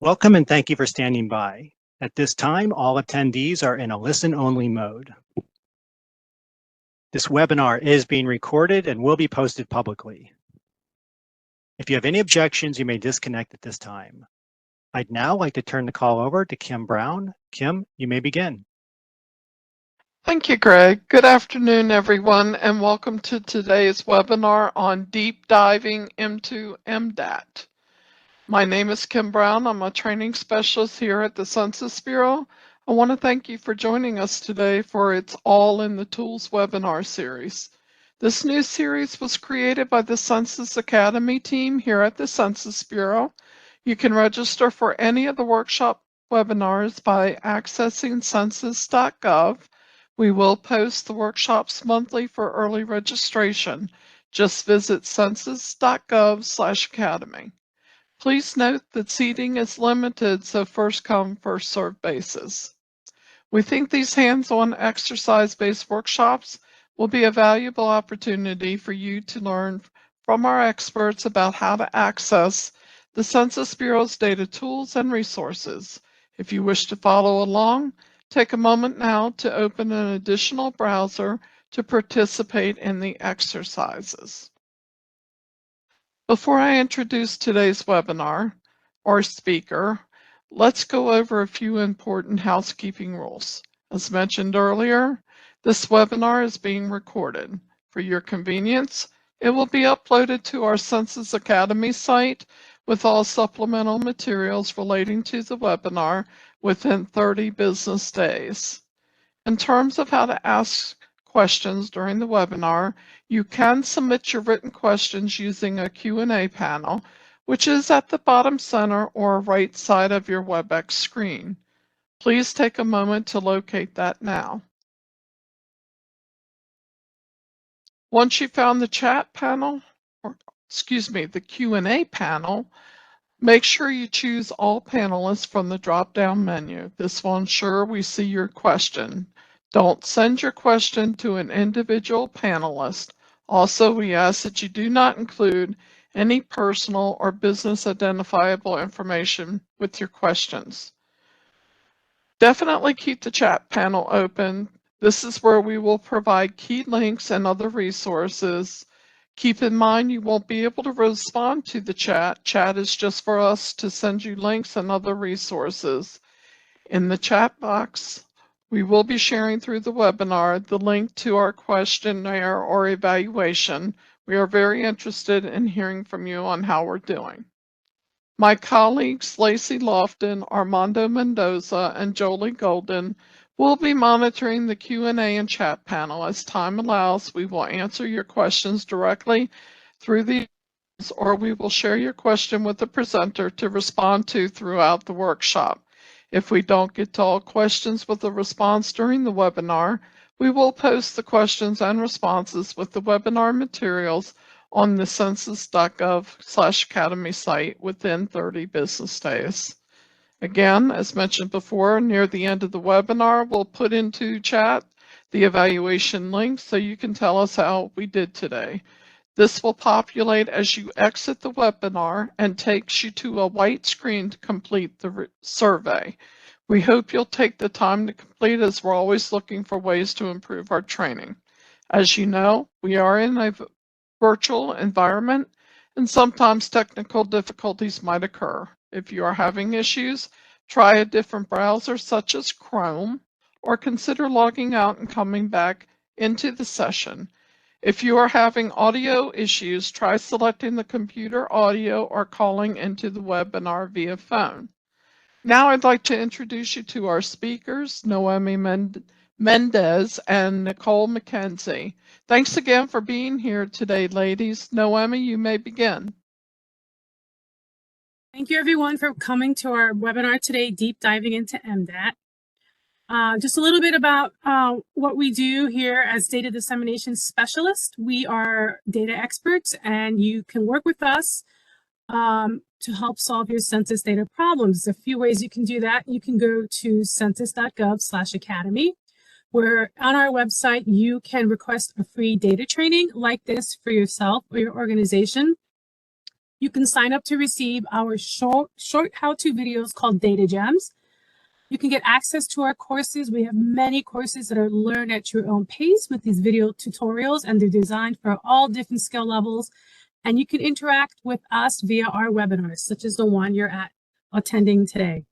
Welcome and thank you for standing by. At this time, all attendees are in a listen-only mode. This webinar is being recorded and will be posted publicly. If you have any objections, you may disconnect at this time. I'd now like to turn the call over to Kim Brown. Kim, you may begin. Thank you, Greg. Good afternoon, everyone, and welcome to today's webinar on deep diving into MDAT. My name is Kim Brown. I'm a training specialist here at the Census Bureau. I want to thank you for joining us today for its All in the Tools webinar series. This new series was created by the Census Academy team here at the Census Bureau. You can register for any of the workshop webinars by accessing census.gov. We will post the workshops monthly for early registration. Just visit census.gov/academy. Please note that seating is limited, so first come, first served basis. We think these hands-on exercise-based workshops will be a valuable opportunity for you to learn from our experts about how to access the Census Bureau's data tools and resources. If you wish to follow along, take a moment now to open an additional browser to participate in the exercises. Before I introduce today's webinar or speaker, let's go over a few important housekeeping rules. As mentioned earlier, this webinar is being recorded. For your convenience, it will be uploaded to our Census Academy site with all supplemental materials relating to the webinar within 30 business days. In terms of how to ask questions during the webinar, you can submit your written questions using a Q&A panel, which is at the bottom center or right side of your WebEx screen. Please take a moment to locate that now. Once you've found the chat panel, the Q&A panel, make sure you choose all panelists from the drop-down menu. This will ensure we see your question. Don't send your question to an individual panelist. Also, we ask that you do not include any personal or business identifiable information with your questions. Definitely keep the chat panel open. This is where we will provide key links and other resources. Keep in mind you won't be able to respond to the chat. Chat is just for us to send you links and other resources. In the chat box, we will be sharing through the webinar the link to our questionnaire or evaluation. We are very interested in hearing from you on how we're doing. My colleagues Lacey Lofton, Armando Mendoza, and Jolie Golden will be monitoring the Q&A and chat panel. As time allows, we will answer your questions directly through the or we will share your question with the presenter to respond to throughout the workshop. If we don't get to all questions with a response during the webinar, we will post the questions and responses with the webinar materials on the census.gov/academy site within 30 business days. Again, as mentioned before, near the end of the webinar, we'll put into chat the evaluation link so you can tell us how we did today. This will populate as you exit the webinar and takes you to a white screen to complete the survey. We hope you'll take the time to complete, as we're always looking for ways to improve our training. As you know, we are in a virtual environment and sometimes technical difficulties might occur. If you are having issues, try a different browser such as Chrome, or consider logging out and coming back into the session. If you are having audio issues, try selecting the computer audio or calling into the webinar via phone. Now I'd like to introduce you to our speakers, Noemi Mendez and Nicole McKenzie. Thanks again for being here today, ladies. Noemi, you may begin. Thank you everyone for coming to our webinar today, Deep Diving into MDAT. Just a little bit about what we do here as data dissemination specialists. We are data experts and you can work with us to help solve your census data problems. There's a few ways you can do that. You can go to census.gov/academy, where on our website you can request a free data training like this for yourself or your organization. You can sign up to receive our short how-to videos called Data Gems. You can get access to our courses. We have many courses that are learned at your own pace with these video tutorials, and they're designed for all different skill levels. And you can interact with us via our webinars, such as the one you're attending today.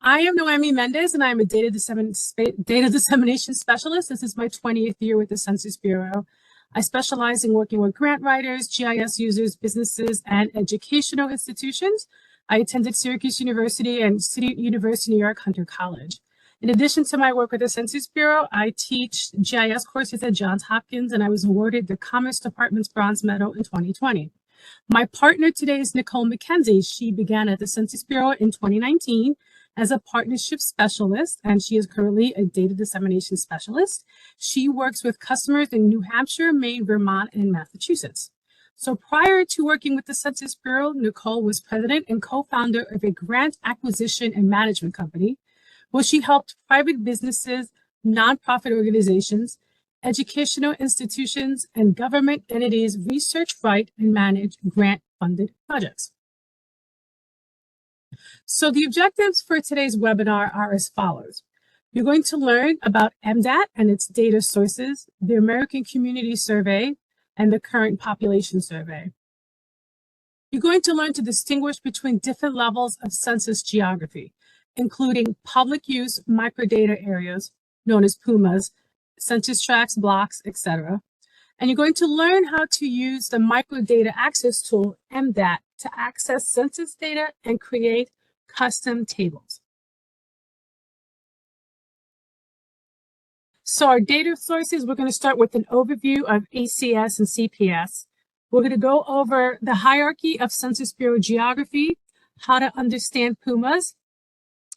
I am Noemi Mendez, and I am a data dissemination specialist. This is my 20th year with the Census Bureau. I specialize in working with grant writers, GIS users, businesses, and educational institutions. I attended Syracuse University and City University, New York, Hunter College. In addition to my work with the Census Bureau, I teach GIS courses at Johns Hopkins, and I was awarded the Commerce Department's Bronze Medal in 2020. My partner today is Nicole McKenzie. She began at the Census Bureau in 2019 as a partnership specialist, and she is currently a data dissemination specialist. She works with customers in New Hampshire, Maine, Vermont, and Massachusetts. So prior to working with the Census Bureau, Nicole was president and co-founder of a grant acquisition and management company, where she helped private businesses, nonprofit organizations, educational institutions, and government entities research, write, and manage grant-funded projects. So the objectives for today's webinar are as follows. You're going to learn about MDAT and its data sources, the American Community Survey, and the current population survey. You're going to learn to distinguish between different levels of census geography, including public use microdata areas, known as PUMAs, census tracts, blocks, etc. And you're going to learn how to use the microdata access tool, MDAT, to access census data and create custom tables. So our data sources, we're going to start with an overview of ACS and CPS. We're going to go over the hierarchy of Census Bureau geography, how to understand PUMAs,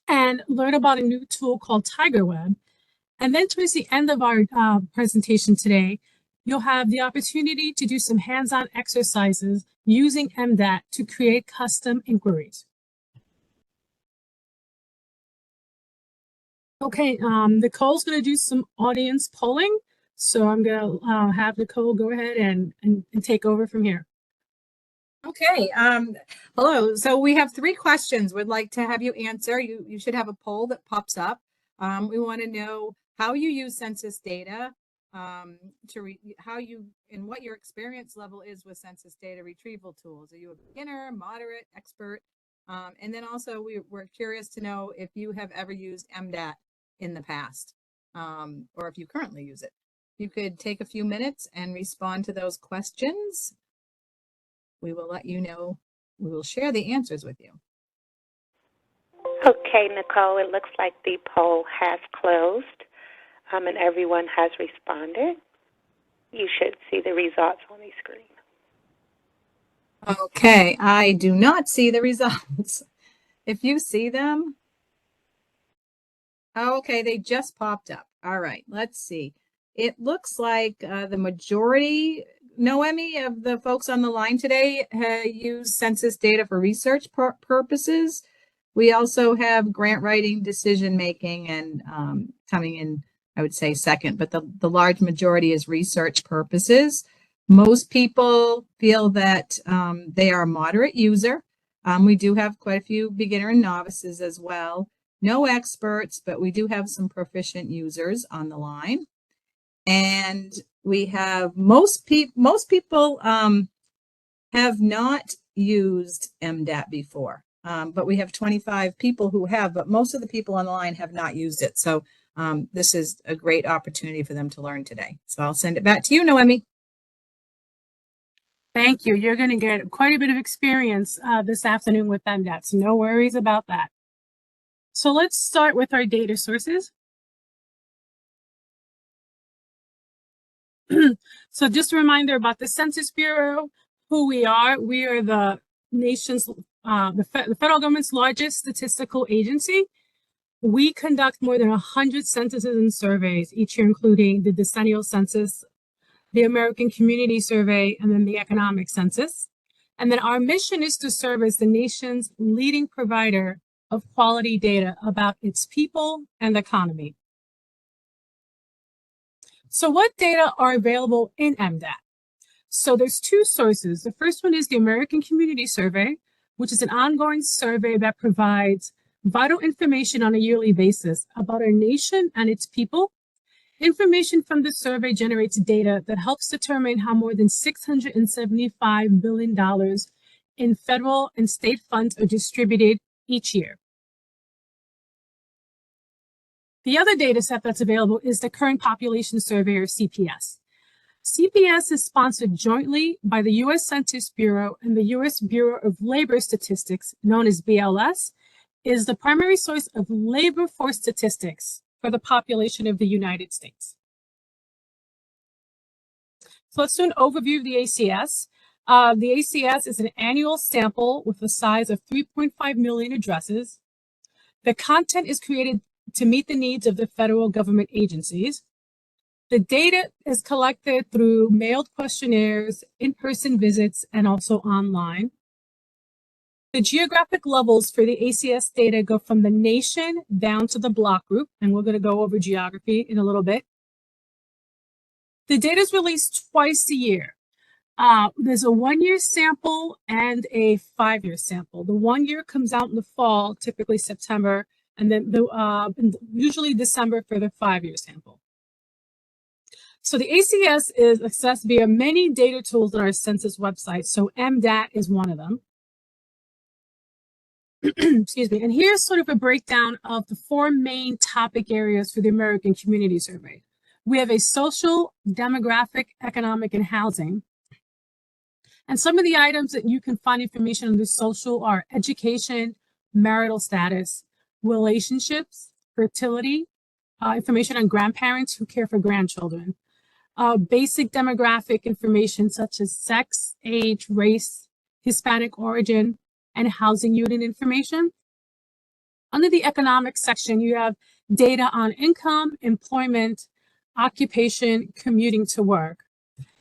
and learn about a new tool called TigerWeb. And then towards the end of our presentation today, you'll have the opportunity to do some hands-on exercises using MDAT to create custom inquiries. Okay, Nicole's going to do some audience polling. So I'm going to have Nicole go ahead and take over from here. Okay, hello. So we have 3 questions we'd like to have you answer. You should have a poll that pops up. We want to know how you use census data, and what your experience level is with census data retrieval tools. Are you a beginner, moderate, expert? And then also we're curious to know if you have ever used MDAT in the past, or if you currently use it. You could take a few minutes and respond to those questions. We will let you know. We will share the answers with you. Okay, Nicole, it looks like the poll has closed, and everyone has responded. You should see the results on the screen. Okay, I do not see the results. If you see them. Okay, they just popped up. All right, let's see. It looks like the majority, Noemi, of the folks on the line today use census data for research purposes. We also have grant writing, decision making, and coming in, I would say, second, but the large majority is research purposes. Most people feel that they are a moderate user. We do have quite a few beginner and novices as well. No experts, but we do have some proficient users on the line. And we have most people have not used MDAT before, but we have 25 people who have, but most of the people on the line have not used it. So this is a great opportunity for them to learn today. So I'll send it back to you, Noemi. Thank you. You're going to get quite a bit of experience this afternoon with MDAT, so no worries about that. So let's start with our data sources. So just a reminder about the Census Bureau, who we are. We are the nation's, the federal government's largest statistical agency. We conduct more than 100 censuses and surveys each year, including the decennial census, the American Community Survey, and then the economic census. And then our mission is to serve as the nation's leading provider of quality data about its people and economy. So what data are available in MDAT? So there's two sources. The first one is the American Community Survey, which is an ongoing survey that provides vital information on a yearly basis about our nation and its people. Information from the survey generates data that helps determine how more than $675 billion in federal and state funds are distributed each year. The other data set that's available is the Current Population Survey, or CPS. CPS is sponsored jointly by the U.S. Census Bureau and the U.S. Bureau of Labor Statistics, known as BLS, is the primary source of labor force statistics for the population of the United States. So let's do an overview of the ACS. The ACS is an annual sample with a size of 3.5 million addresses. The content is created to meet the needs of the federal government agencies. The data is collected through mailed questionnaires, in-person visits, and also online. The geographic levels for the ACS data go from the nation down to the block group, and we're going to go over geography in a little bit. The data is released twice a year. There's a 1-year sample and a 5-year sample. The 1 year comes out in the fall, typically September, and then usually December for the 5-year sample. So the ACS is accessed via many data tools on our census website. So MDAT is one of them. Excuse me. And here's sort of a breakdown of the 4 main topic areas for the American Community Survey. We have a social, demographic, economic, and housing. And some of the items that you can find information on the social are education, marital status, relationships, fertility, information on grandparents who care for grandchildren, basic demographic information such as sex, age, race, Hispanic origin, and housing unit information. Under the economic section, you have data on income, employment, occupation, commuting to work.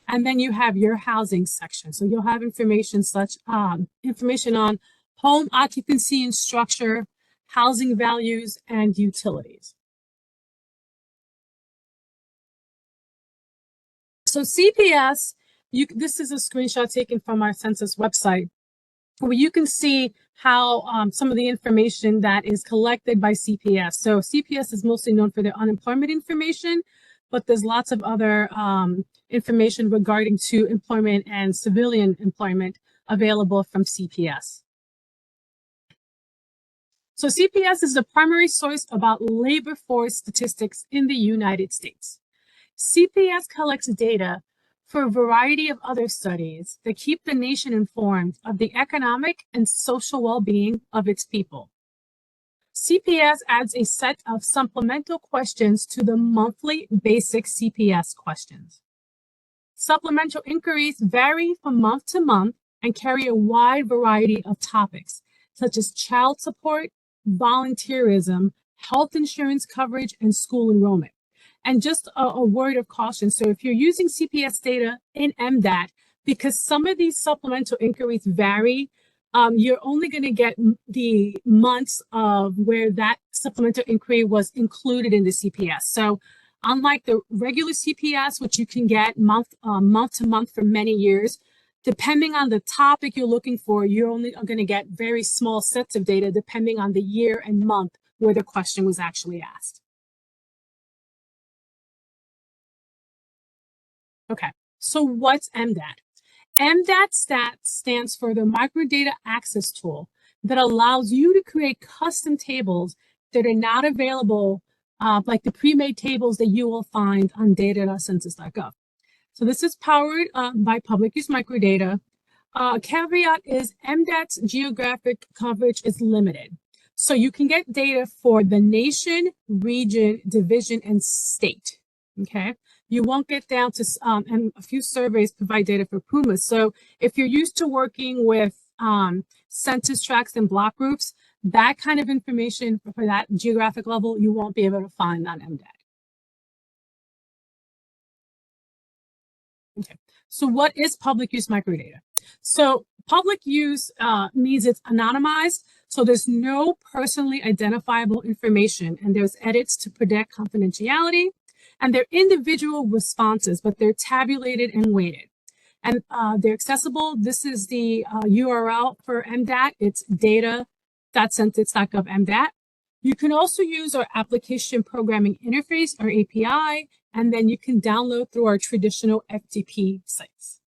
And then you have your housing section. So you'll have information such information on home occupancy and structure, housing values, and utilities. So CPS, this is a screenshot taken from our census website, where you can see how some of the information that is collected by CPS. So CPS is mostly known for their unemployment information, but there's lots of other information regarding to employment and civilian employment available from CPS. So CPS is the primary source about labor force statistics in the United States. CPS collects data for a variety of other studies that keep the nation informed of the economic and social well-being of its people. CPS adds a set of supplemental questions to the monthly basic CPS questions. Supplemental inquiries vary from month to month and carry a wide variety of topics, such as child support, volunteerism, health insurance coverage, and school enrollment. And just a word of caution. So if you're using CPS data in MDAT, because some of these supplemental inquiries vary, you're only going to get the months of where that supplemental inquiry was included in the CPS. So unlike the regular CPS, which you can get month to month for many years, depending on the topic you're looking for, you're only going to get very small sets of data depending on the year and month where the question was actually asked. Okay, so what's MDAT? MDAT stands for the Microdata Access Tool that allows you to create custom tables that are not available, like the pre-made tables that you will find on data.census.gov. So this is powered by Public Use Microdata. Caveat is MDAT's geographic coverage is limited. So you can get data for the nation, region, division, and state, okay? You won't get down to, and a few surveys provide data for PUMA. So if you're used to working with census tracts and block groups, that kind of information for that geographic level, you won't be able to find on MDAT. Okay, so what is public use microdata? So public use means it's anonymized, so there's no personally identifiable information, and there's edits to protect confidentiality. And they're individual responses, but they're tabulated and weighted. and they're accessible. This is the URL for MDAT. It's data.census.gov MDAT. You can also use our application programming interface, or API, and then you can download through our traditional FTP sites.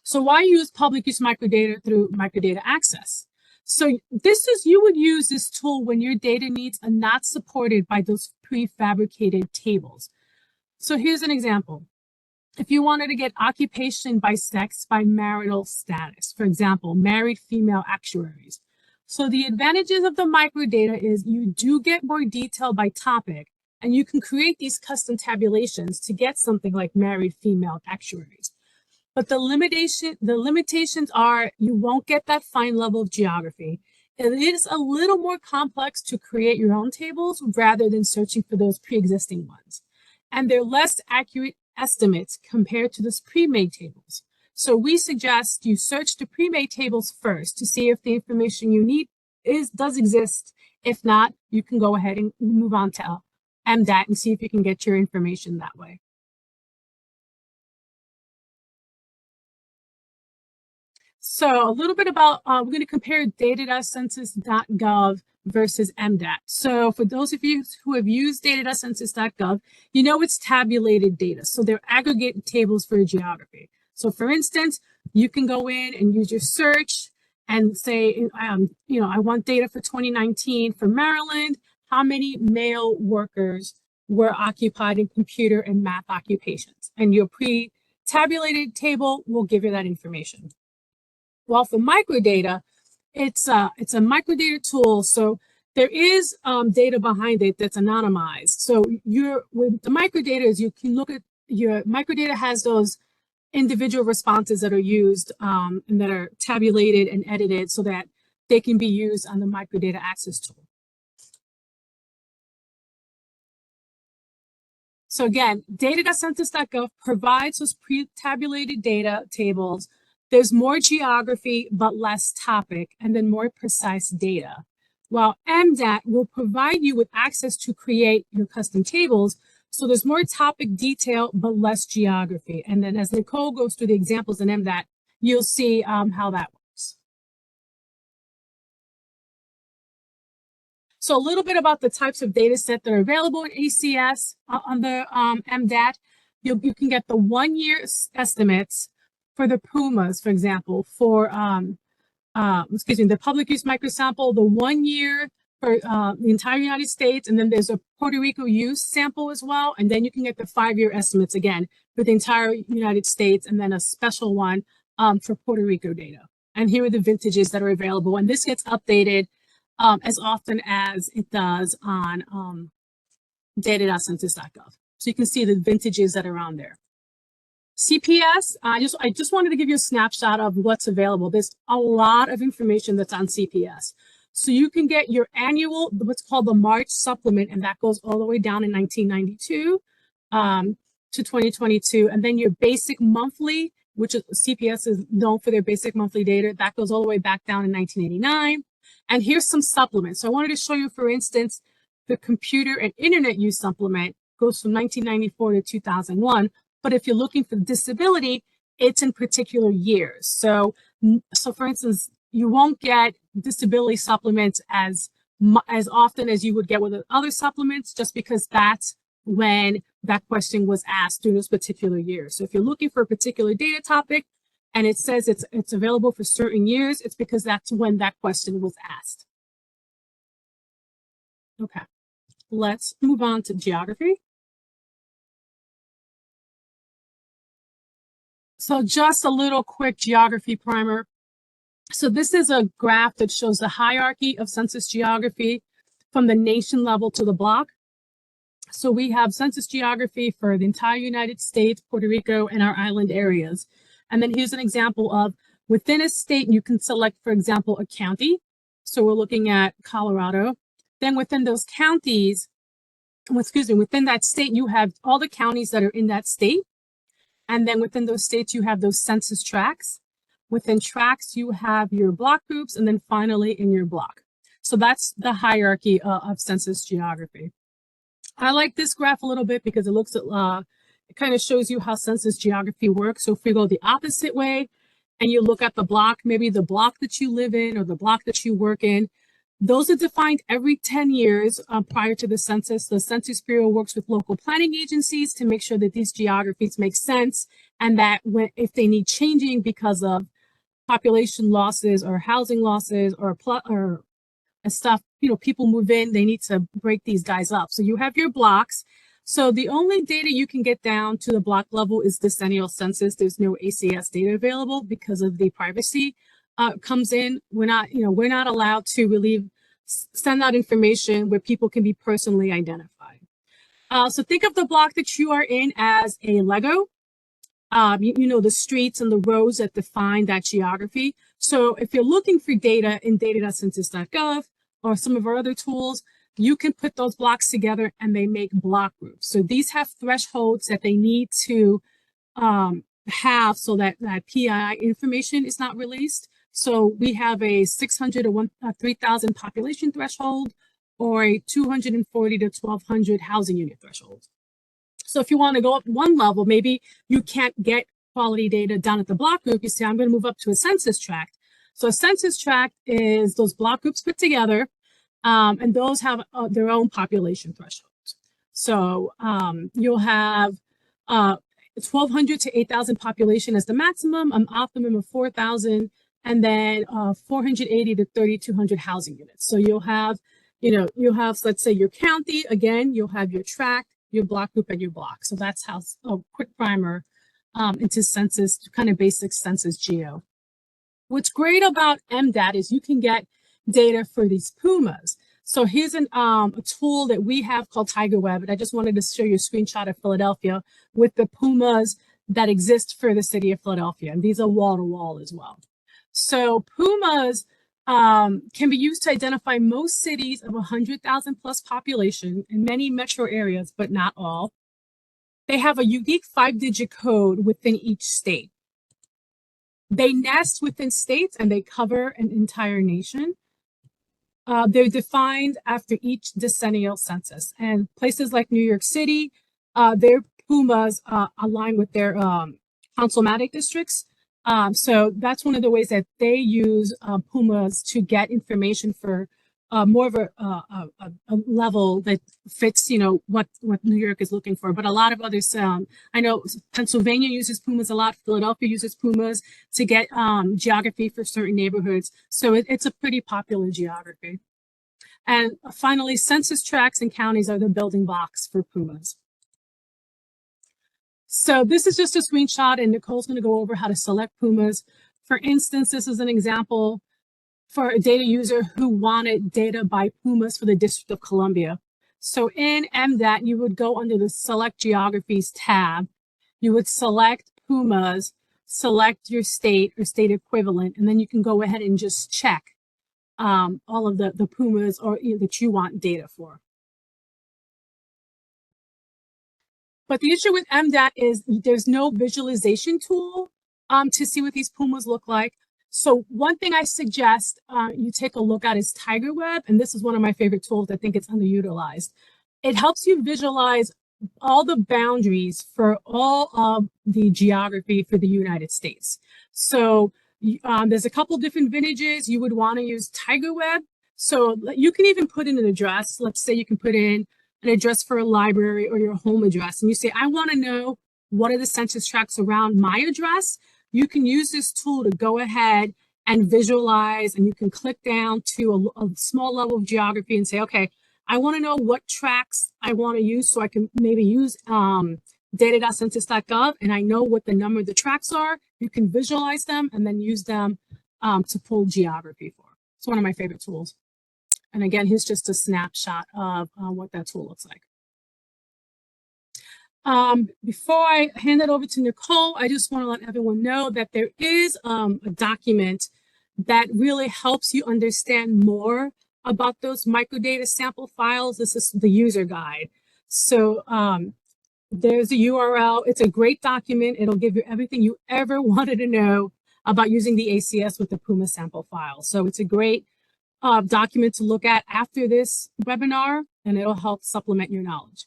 So why use public use microdata through microdata access? So you would use this tool when your data needs are not supported by those prefabricated tables. So here's an example. If you wanted to get occupation by sex by marital status, for example, married female actuaries. So the advantages of the microdata is you do get more detail by topic, and you can create these custom tabulations to get something like married female actuaries. But the limitations are you won't get that fine level of geography. It is a little more complex to create your own tables rather than searching for those pre-existing ones. And they're less accurate estimates compared to those pre-made tables. So we suggest you search the pre-made tables first to see if the information you need does exist. If not, you can go ahead and move on to MDAT and see if you can get your information that way. So a little bit about, we're going to compare data.census.gov versus MDAT. So for those of you who have used data.census.gov, you know it's tabulated data. So they're aggregate tables for geography. So for instance, you can go in and use your search and say, I want data for 2019 for Maryland. How many male workers were occupied in computer and math occupations? And your pre-tabulated table will give you that information. Well, for microdata, it's a microdata tool. So there is data behind it that's anonymized. So with the microdata is you can look at your microdata has those individual responses that are used and that are tabulated and edited so that they can be used on the microdata access tool. So again, data.census.gov provides those pre-tabulated data tables. There's more geography, but less topic, and then more precise data. While MDAT will provide you with access to create your custom tables, so there's more topic detail, but less geography. And then as Nicole goes through the examples in MDAT, you'll see how that works. So a little bit about the types of data set that are available in ACS under MDAT. You can get the 1 year estimates for the PUMAs, for example, for the public use microsample, the 1 year for the entire United States, and then there's a Puerto Rico use sample as well, and then you can get the 5 year estimates again for the entire United States, and then a special one for Puerto Rico data. And here are the vintages that are available, and this gets updated as often as it does on data.census.gov. So you can see the vintages that are on there. CPS, I just wanted to give you a snapshot of what's available. There's a lot of information that's on CPS. So you can get your annual, what's called the March supplement, and that goes all the way down in 1992 to 2022. And then your basic monthly, which is CPS is known for their basic monthly data, that goes all the way back down in 1989. And here's some supplements. So I wanted to show you, for instance, the computer and internet use supplement goes from 1994 to 2001. But if you're looking for disability, it's in particular years. So for instance, you won't get disability supplements as often as you would get with other supplements, just because that's when that question was asked during those particular years. So if you're looking for a particular data topic and it says it's available for certain years, it's because that's when that question was asked. Okay, let's move on to geography. So just a little quick geography primer. So this is a graph that shows the hierarchy of census geography from the nation level to the block. So we have census geography for the entire United States, Puerto Rico, and our island areas. And then here's an example of within a state, you can select, for example, a county. So we're looking at Colorado. Then within those counties, within that state, you have all the counties that are in that state. And then within those states, you have those census tracts. Within tracts, you have your block groups, and then finally in your block. So that's the hierarchy of census geography. I like this graph a little bit because it looks at It kind of shows you how census geography works. So if we go the opposite way and you look at the block, maybe the block that you live in or the block that you work in, those are defined every 10 years prior to the census. The Census Bureau works with local planning agencies to make sure that these geographies make sense, and that if they need changing because of population losses or housing losses or stuff, people move in, they need to break these guys up. So you have your blocks. So the only data you can get down to the block level is decennial census. There's no ACS data available because of the privacy comes in. We're not allowed to really send out information where people can be personally identified. So think of the block that you are in as a Lego. The streets and the roads that define that geography. So if you're looking for data in data.census.gov or some of our other tools, you can put those blocks together and they make block groups. So these have thresholds that they need to have so that PII information is not released. So we have a 600 to 3,000 population threshold or a 240 to 1,200 housing unit threshold. So if you want to go up one level, maybe you can't get quality data down at the block group. You say, I'm going to move up to a census tract. So a census tract is those block groups put together, and those have their own population thresholds. So you'll have 1,200 to 8,000 population as the maximum, an optimum of 4,000, and then 480 to 3,200 housing units. So you'll have, let's say your county, again, you'll have your tract, your block group, and your block. So that's how a quick primer into census, kind of basic census geo. What's great about MDAT is you can get data for these PUMAs. So here's a tool that we have called TigerWeb, and I just wanted to show you a screenshot of Philadelphia with the PUMAs that exist for the city of Philadelphia, and these are wall to wall as well. So PUMAs can be used to identify most cities of 100,000 plus population in many metro areas, but not all. They have a unique 5-digit code within each state. They nest within states and they cover an entire nation. They're defined after each decennial census, and places like New York City, their PUMAs align with their councilmatic districts. So that's one of the ways that they use PUMAs to get information for more of a level that fits, what New York is looking for. But a lot of others, I know Pennsylvania uses PUMAs a lot. Philadelphia uses PUMAs to get geography for certain neighborhoods. So it's a pretty popular geography. And finally, census tracts and counties are the building blocks for PUMAs. So this is just a screenshot, and Nicole's going to go over how to select PUMAs. For instance, this is an example for a data user who wanted data by PUMAs for the District of Columbia. So in MDAT, you would go under the Select Geographies tab. You would select PUMAs, select your state or state equivalent, and then you can go ahead and just check all of the PUMAs that you want data for. But the issue with MDAT is there's no visualization tool to see what these PUMAs look like. So one thing I suggest you take a look at is TigerWeb, and this is one of my favorite tools. I think it's underutilized. It helps you visualize all the boundaries for all of the geography for the United States. So there's a couple different vintages. You would want to use TigerWeb. So you can even put in an address. Let's say you can put in an address for a library or your home address, and you say, I want to know what are the census tracts around my address. You can use this tool to go ahead and visualize, and you can click down to a small level of geography and say, okay, I want to know what tracts I want to use, so I can maybe use data.census.gov, and I know what the number of the tracts are. You can visualize them and then use them to pull geography for. It's one of my favorite tools. And again, here's just a snapshot of what that tool looks like. Before I hand it over to Nicole, I just want to let everyone know that there is a document that really helps you understand more about those microdata sample files. This is the user guide. So there's a URL. It's a great document. It'll give you everything you ever wanted to know about using the ACS with the PUMA sample file. So it's a great document to look at after this webinar, and it'll help supplement your knowledge.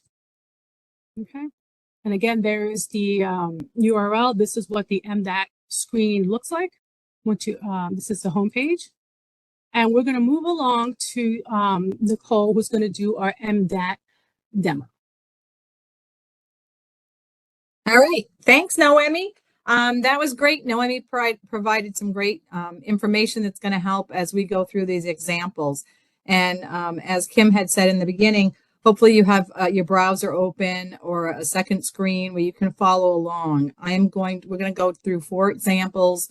Okay. And again, there is the URL. This is what the MDAT screen looks like. Once you, this is the homepage. And we're going to move along to Nicole, who's going to do our MDAT demo. All right. Thanks, Noemi. That was great. Noemi provided some great information that's going to help as we go through these examples. And as Kim had said in the beginning, hopefully you have your browser open or a second screen where you can follow along. We're going to go through 4 examples.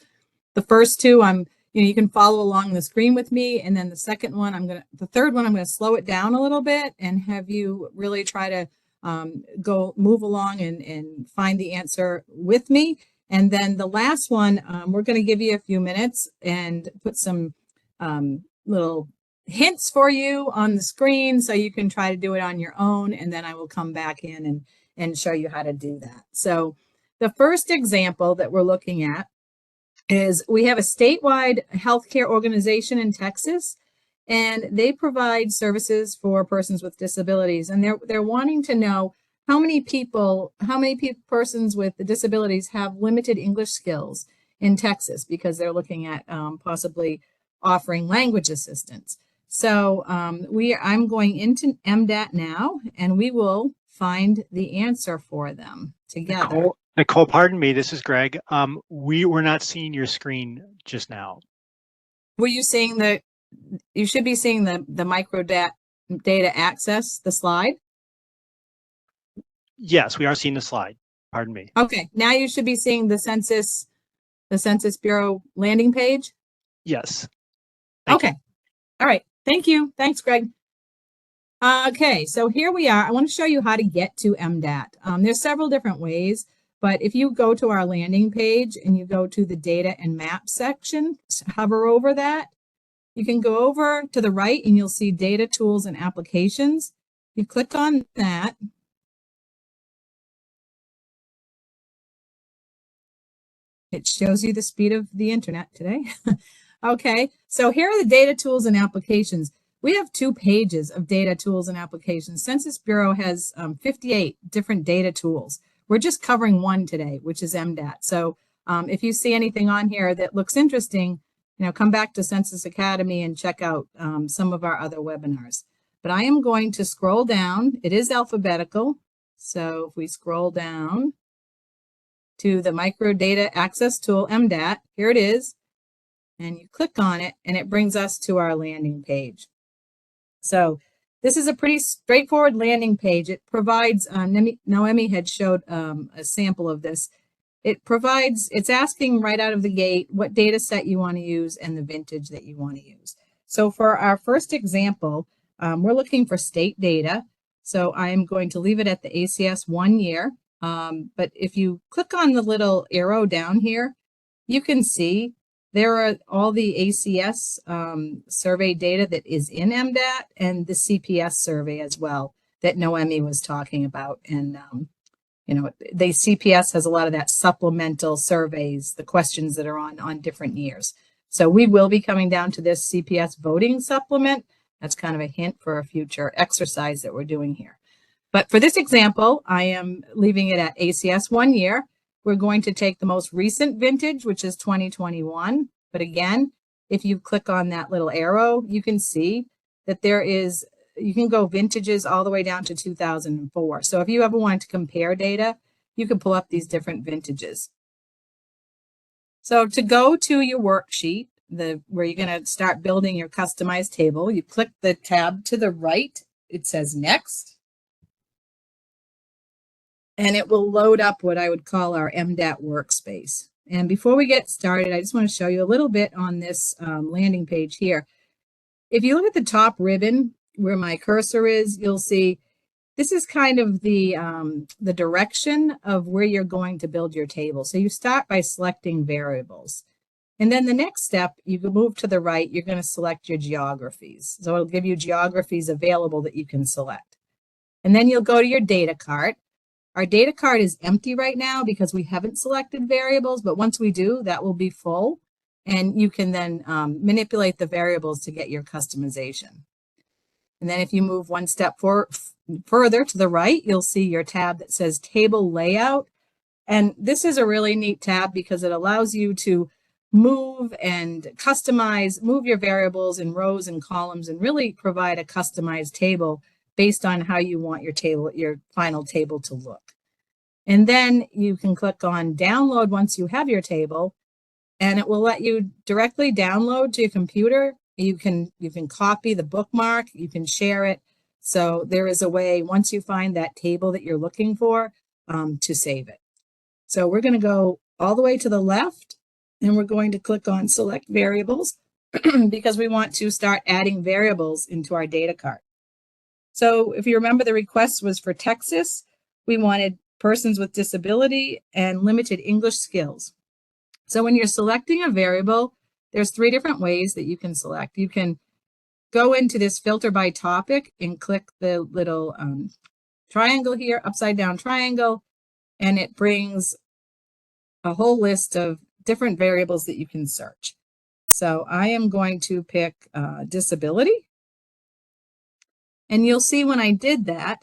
The first 2, you can follow along the screen with me. And then the second one, the third one, I'm going to slow it down a little bit and have you really try to move along and find the answer with me. And then the last one, we're going to give you a few minutes and put some little hints for you on the screen so you can try to do it on your own. And then I will come back in and show you how to do that. So the first example that we're looking at is we have a statewide healthcare organization in Texas, and they provide services for persons with disabilities. And they're wanting to know how many persons with disabilities have limited English skills in Texas, because they're looking at possibly offering language assistance. So I'm going into MDAT now, and we will find the answer for them together. Nicole, pardon me, this is Greg. We were not seeing your screen just now. Were you seeing you should be seeing the microdata access, the slide? Yes, we are seeing the slide. Pardon me. Okay, now you should be seeing the Census Bureau landing page. Yes. Okay. All right. Thank you. Thanks, Greg. Okay, so here we are. I want to show you how to get to MDAT. There's several different ways, but if you go to our landing page and you go to the data and map section, hover over that, you can go over to the right and you'll see data tools and applications. You click on that. It shows you the speed of the internet today. Okay, so here are the data tools and applications. We have 2 pages of data tools and applications. Census Bureau has 58 different data tools. We're just covering one today, which is MDAT. So if you see anything on here that looks interesting, come back to Census Academy and check out some of our other webinars. But I am going to scroll down. It is alphabetical. So if we scroll down to the Microdata Access Tool, MDAT, here it is. And you click on it and it brings us to our landing page. So this is a pretty straightforward landing page. It provides, Noemi had showed a sample of this. It's asking right out of the gate what data set you want to use and the vintage that you want to use. So for our first example, we're looking for state data. So I am going to leave it at the ACS 1 year. But if you click on the little arrow down here, you can see there are all the ACS survey data that is in MDAT and the CPS survey as well that Noemi was talking about. And, the CPS has a lot of that supplemental surveys, the questions that are on different years. So we will be coming down to this CPS voting supplement. That's kind of a hint for a future exercise that we're doing here. But for this example, I am leaving it at ACS 1 year. We're going to take the most recent vintage, which is 2021. But again, if you click on that little arrow, you can see that you can go vintages all the way down to 2004. So if you ever wanted to compare data, you can pull up these different vintages. So to go to your worksheet, where you're going to start building your customized table, you click the tab to the right. It says Next. And it will load up what I would call our MDAT workspace. And before we get started, I just want to show you a little bit on this landing page here. If you look at the top ribbon where my cursor is, you'll see this is kind of the direction of where you're going to build your table. So you start by selecting variables. And then the next step, you can move to the right, you're going to select your geographies. So it'll give you geographies available that you can select. And then you'll go to your data cart. Our data card is empty right now because we haven't selected variables, but once we do, that will be full. And you can then manipulate the variables to get your customization. And then if you move one step further to the right, you'll see your tab that says Table Layout. And this is a really neat tab because it allows you to move and customize, move your variables in rows and columns, and really provide a customized table based on how you want your table, your final table to look. And then you can click on Download once you have your table, and it will let you directly download to your computer. You can copy the bookmark, you can share it. So there is a way, once you find that table that you're looking for, to save it. So we're going to go all the way to the left, and we're going to click on Select Variables because we want to start adding variables into our data cart. So if you remember, the request was for Texas. We wanted persons with disability and limited English skills. So when you're selecting a variable, there's 3 different ways that you can select. You can go into this filter by topic and click the little triangle here, upside down triangle, and it brings a whole list of different variables that you can search. So I am going to pick disability. And you'll see when I did that,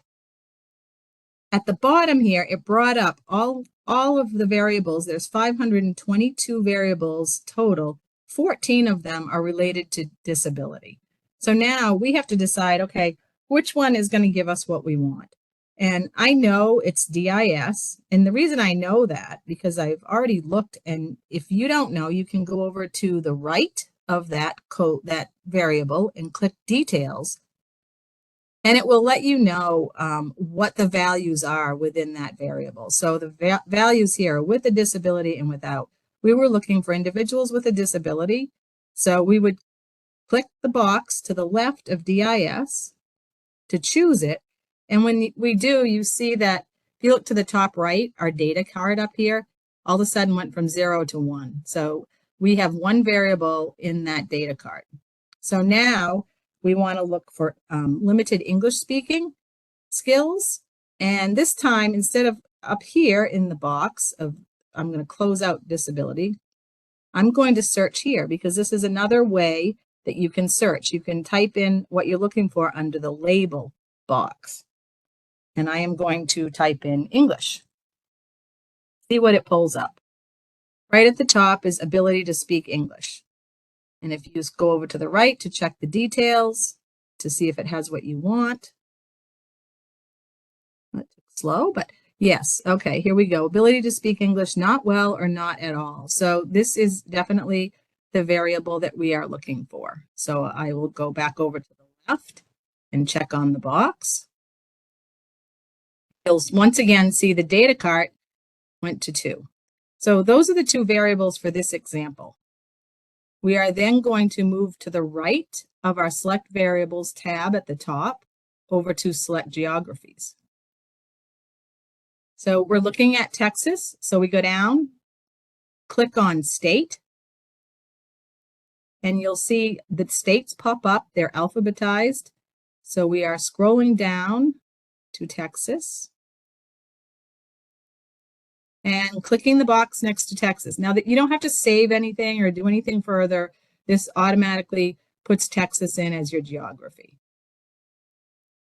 at the bottom here, it brought up all of the variables. There's 522 variables total. 14 of them are related to disability. So now we have to decide, okay, which one is going to give us what we want? And I know it's DIS. And the reason I know that, because I've already looked, and if you don't know, you can go over to the right of that code, that variable, and click Details. And it will let you know what the values are within that variable. So the values here with a disability and without. We were looking for individuals with a disability. So we would click the box to the left of DIS to choose it. And when we do, you see that if you look to the top right, our data card up here, all of a sudden went from 0 to 1. So we have 1 variable in that data card. So now we want to look for limited English speaking skills. And this time, instead of up here in the box of, I'm going to close out disability, I'm going to search here because this is another way that you can search. You can type in what you're looking for under the label box. And I am going to type in English. See what it pulls up. Right at the top is ability to speak English. And if you just go over to the right to check the details to see if it has what you want. That took slow, but yes. Okay, here we go. Ability to speak English, not well or not at all. So this is definitely the variable that we are looking for. So I will go back over to the left and check on the box. You'll once again see the data cart went to 2. So those are the 2 variables for this example. We are then going to move to the right of our Select Variables tab at the top over to Select Geographies. So we're looking at Texas. So we go down, click on State, and you'll see the states pop up. They're alphabetized. So we are scrolling down to Texas and clicking the box next to Texas. Now that you don't have to save anything or do anything further, this automatically puts Texas in as your geography.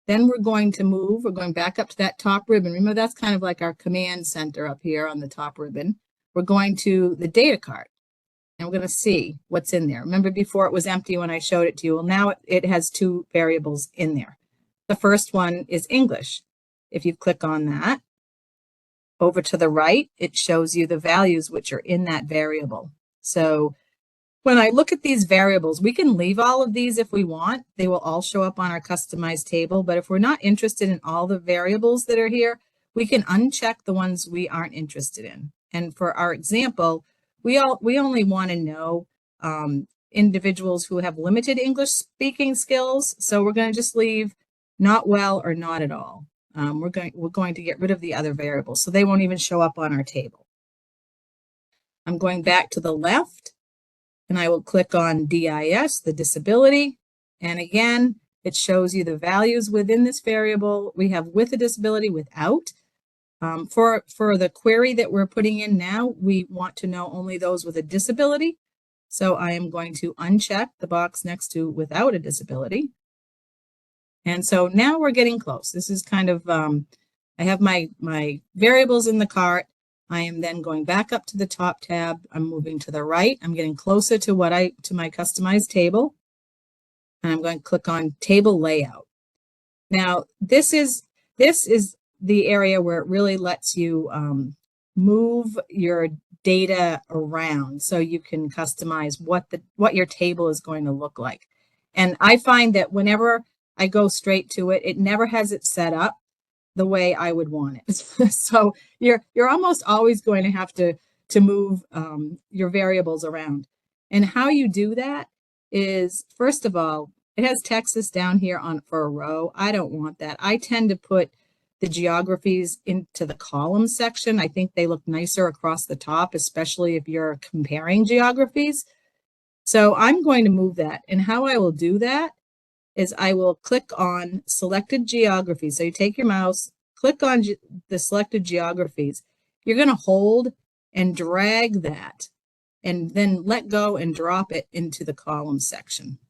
Then we're going back up to that top ribbon. Remember, that's kind of like our command center up here on the top ribbon. We're going to the data cart, and we're going to see what's in there. Remember, before it was empty when I showed it to you. Well, now it has 2 variables in there. The first one is English. If you click on that, over to the right, it shows you the values which are in that variable. So when I look at these variables, we can leave all of these if we want. They will all show up on our customized table. But if we're not interested in all the variables that are here, we can uncheck the ones we aren't interested in. And for our example, we only want to know individuals who have limited English speaking skills. So we're going to just leave not well or not at all. We're going to get rid of the other variables, so they won't even show up on our table. I'm going back to the left, and I will click on DIS, the disability. And again, it shows you the values within this variable. We have with a disability, without. For the query that we're putting in now, we want to know only those with a disability. So I am going to uncheck the box next to without a disability. And so now we're getting close. This is kind of, I have my variables in the cart. I am then going back up to the top tab. I'm moving to the right. I'm getting closer to to my customized table. And I'm going to click on table layout. Now, this is the area where it really lets you move your data around so you can customize what your table is going to look like. And I find that whenever I go straight to it, it never has it set up the way I would want it. So you're almost always going to have to move your variables around. And how you do that is, first of all, it has Texas down here for a row. I don't want that. I tend to put the geographies into the column section. I think they look nicer across the top, especially if you're comparing geographies. So I'm going to move that. And how I will do that is I will click on selected geographies. So you take your mouse, click on the selected geographies. You're going to hold and drag that and then let go and drop it into the column section.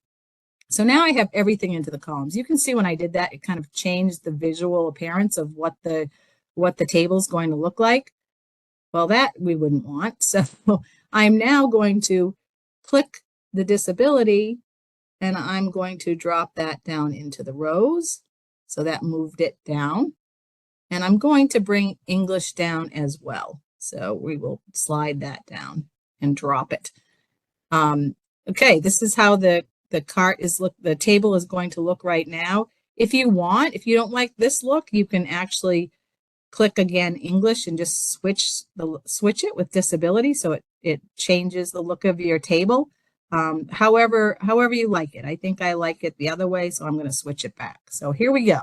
So now I have everything into the columns. You can see when I did that, it kind of changed the visual appearance of what the table is going to look like. Well, that we wouldn't want. So I'm now going to click the disability and I'm going to drop that down into the rows. So that moved it down. And I'm going to bring English down as well. So we will slide that down and drop it. Okay, this is how the table is going to look right now. If you don't like this look, you can actually click again English and just switch it with disability so it changes the look of your table. However you like it. I think I like it the other way, so I'm going to switch it back. So here we go.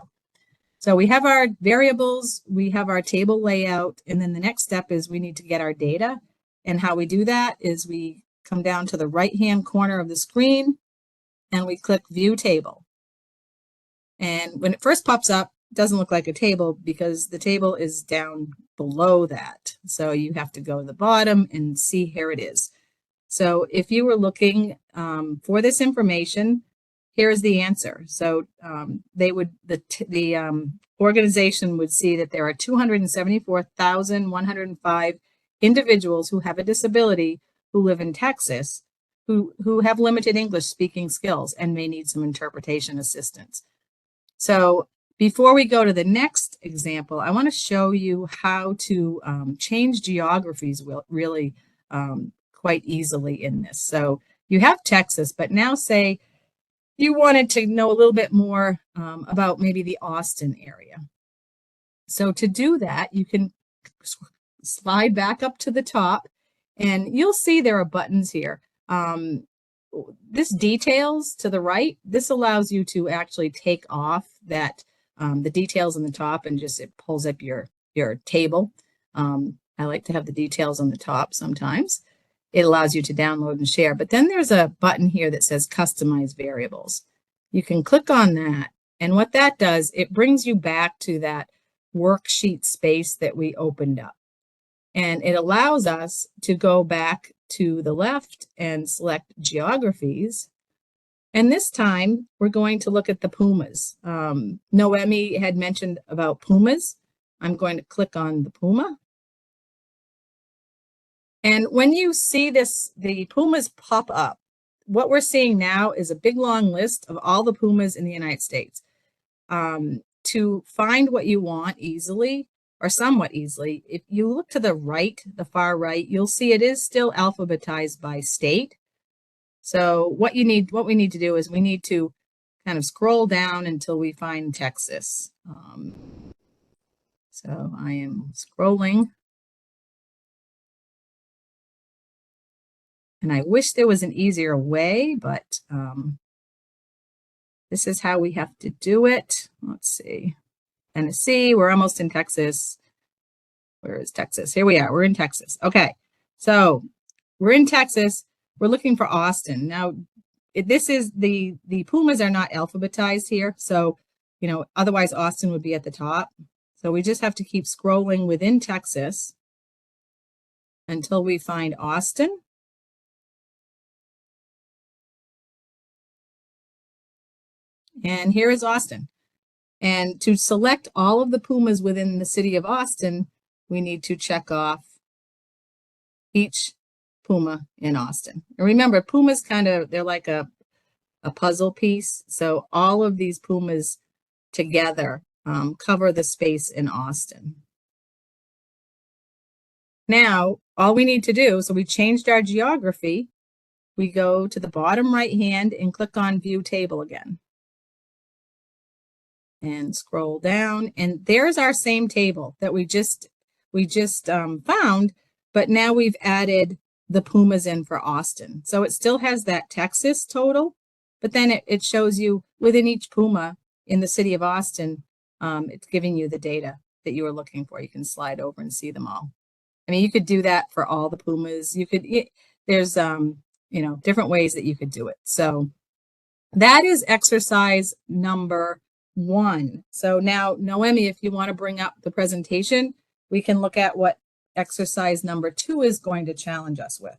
So we have our variables, we have our table layout, and then the next step is we need to get our data. And how we do that is we come down to the right-hand corner of the screen and we click View Table. And when it first pops up, it doesn't look like a table because the table is down below that. So you have to go to the bottom and see here it is. So if you were looking for this information, here's the answer. So the organization would see that there are 274,105 individuals who have a disability who live in Texas who have limited English speaking skills and may need some interpretation assistance. So before we go to the next example, I want to show you how to change geographies really quite easily in this. So you have Texas, but now say you wanted to know a little bit more about maybe the Austin area. So to do that, you can slide back up to the top and you'll see there are buttons here. This details to the right, this allows you to actually take off that the details on the top and just it pulls up your table. I like to have the details on the top sometimes. It allows you to download and share. But then there's a button here that says Customize Variables. You can click on that. And what that does, it brings you back to that worksheet space that we opened up. And it allows us to go back to the left and select geographies. And this time we're going to look at the Pumas. Noemi had mentioned about Pumas. I'm going to click on the Puma. And when you see the Pumas pop up, what we're seeing now is a big long list of all the Pumas in the United States. To find what you want easily, or somewhat easily, if you look to the right, the far right, you'll see it is still alphabetized by state. So what we need to do is we need to kind of scroll down until we find Texas. So I am scrolling. And I wish there was an easier way, but this is how we have to do it. Let's see. Tennessee, we're almost in Texas. Where is Texas? Here we are, we're in Texas. Okay, so we're in Texas. We're looking for Austin. Now, this is the Pumas are not alphabetized here. So, otherwise Austin would be at the top. So we just have to keep scrolling within Texas until we find Austin. And here is Austin. And to select all of the pumas within the city of Austin, we need to check off each puma in Austin. And remember, pumas they're like a puzzle piece. So all of these pumas together cover the space in Austin. Now, all we need to do, so we changed our geography. We go to the bottom right hand and click on View Table again. And scroll down, and there's our same table that we just found, but now we've added the pumas in for Austin. So it still has that Texas total, but then it shows you within each puma in the city of Austin, it's giving you the data that you were looking for. You can slide over and see them all. I mean, you could do that for all the pumas. You could, there's, you know, different ways that you could do it. So that is exercise number 1. So now, Noemi, if you want to bring up the presentation, we can look at what exercise number 2 is going to challenge us with.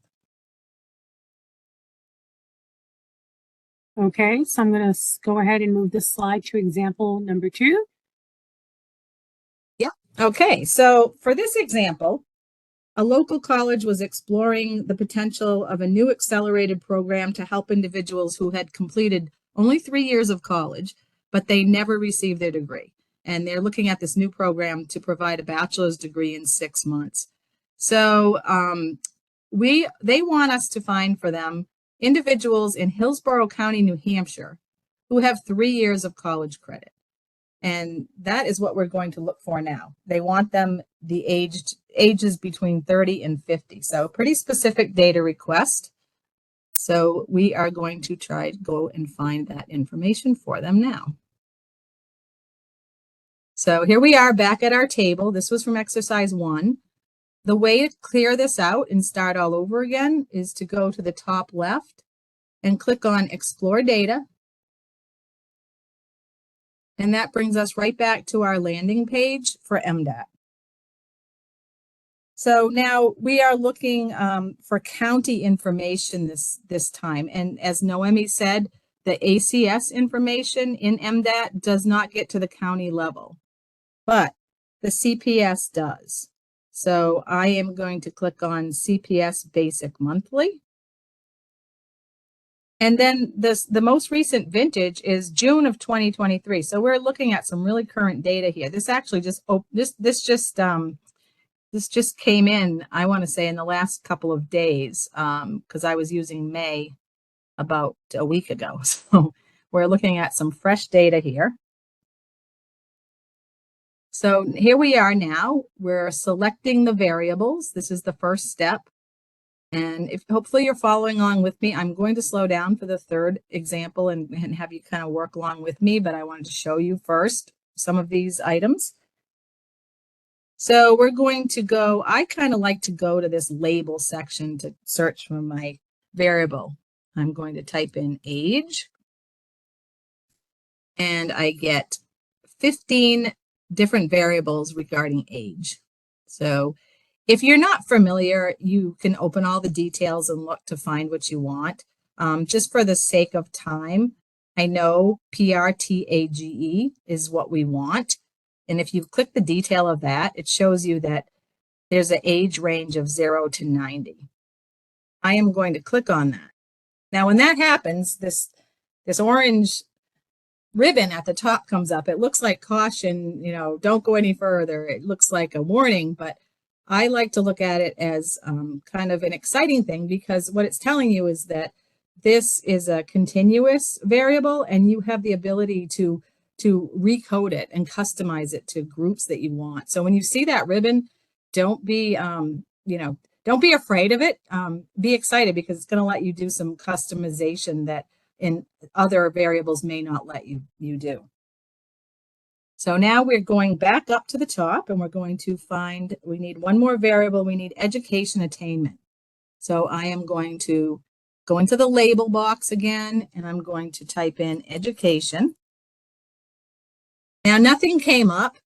Okay, so I'm going to go ahead and move this slide to example number 2. Yeah. Okay, so for this example, a local college was exploring the potential of a new accelerated program to help individuals who had completed only 3 years of college, but they never received their degree. And they're looking at this new program to provide a bachelor's degree in 6 months. So they want us to find for them individuals in Hillsborough County, New Hampshire, who have 3 years of college credit. And that is what we're going to look for now. They want them the ages between 30 and 50. So pretty specific data request. So we are going to try to go and find that information for them now. So here we are back at our table. This was from exercise 1. The way to clear this out and start all over again is to go to the top left and click on Explore Data. And that brings us right back to our landing page for MDAT. So now we are looking for county information this time. And as Noemi said, the ACS information in MDAT does not get to the county level, but the CPS does. So I am going to click on CPS Basic Monthly. And then the most recent vintage is June of 2023. So we're looking at some really current data here. This actually just this just came in, I want to say, in the last couple of days, because I was using May about a week ago. So we're looking at some fresh data here. So here we are now. We're selecting the variables. This is the first step. And if hopefully you're following along with me, I'm going to slow down for the third example and have you kind of work along with me, but I wanted to show you first some of these items. So we're going to go, I kind of like to go to this label section to search for my variable. I'm going to type in age, and I get 15 different variables regarding age. So if you're not familiar, you can open all the details and look to find what you want. Just for the sake of time, I know PRTAGE is what we want. And if you click the detail of that, it shows you that there's an age range of 0 to 90. I am going to click on that. Now, when that happens, this orange ribbon at the top comes up. It looks like caution, you know, don't go any further. It looks like a warning, but I like to look at it as kind of an exciting thing, because what it's telling you is that this is a continuous variable and you have the ability to recode it and customize it to groups that you want. So when you see that ribbon, don't be, don't be afraid of it. Be excited, because it's going to let you do some customization that in other variables may not let you do. So now we're going back up to the top and we're going to find, we need one more variable. We need education attainment. So I am going to go into the label box again, and I'm going to type in education. Now nothing came up.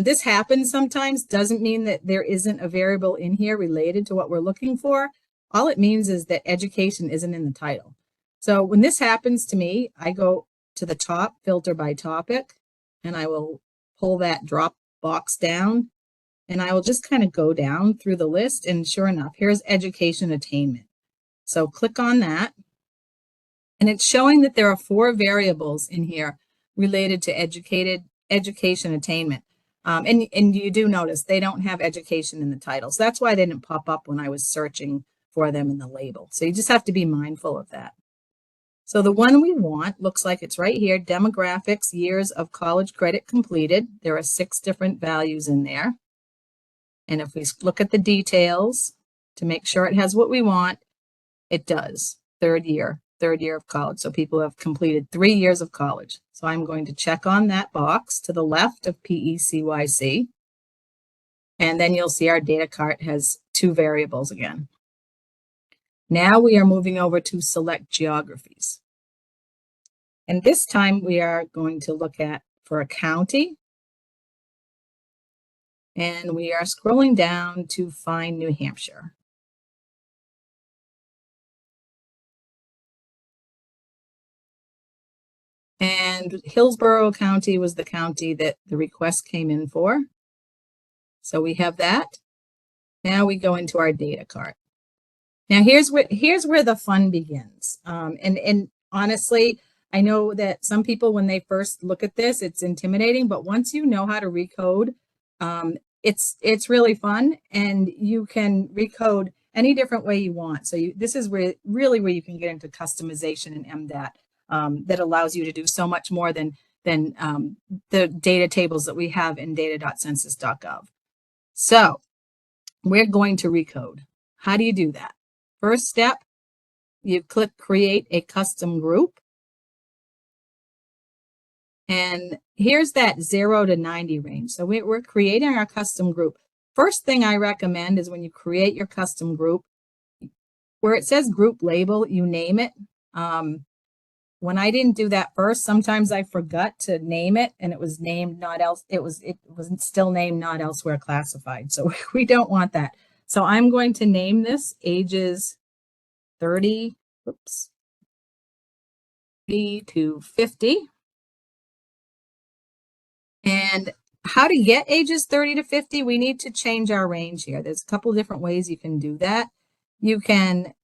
This happens sometimes, doesn't mean that there isn't a variable in here related to what we're looking for. All it means is that education isn't in the title. So when this happens to me, I go to the top, filter by topic, and I will pull that drop box down, and I will just kind of go down through the list. And sure enough, here's education attainment. So click on that, and it's showing that there are 4 variables in here related to education attainment. And you do notice they don't have education in the title. So that's why they didn't pop up when I was searching for them in the label. So you just have to be mindful of that. So the one we want looks like it's right here, demographics, years of college credit completed. There are 6 different values in there. And if we look at the details to make sure it has what we want, it does. Third year of college. So people have completed 3 years of college. So I'm going to check on that box to the left of PECYC. And then you'll see our data cart has 2 variables again. Now we are moving over to select geographies. And this time we are going to look at for a county. And we are scrolling down to find New Hampshire. And Hillsborough County was the county that the request came in for. So we have that. Now we go into our data cart. Now here's where the fun begins. And honestly, I know that some people, when they first look at this, it's intimidating, but once you know how to recode, it's really fun, and you can recode any different way you want. So this is really where you can get into customization in MDAT. That allows you to do so much more than the data tables that we have in data.census.gov. So we're going to recode. How do you do that? First step, you click create a custom group. And here's that 0 to 90 range. So we're creating our custom group. First thing I recommend is when you create your custom group, where it says group label, you name it. When I didn't do that first, sometimes I forgot to name it, and it was named not else. It was still named not elsewhere classified. So we don't want that. So I'm going to name this ages 30 to 50. And how to get ages 30 to 50, we need to change our range here. There's a couple of different ways you can do that. You can,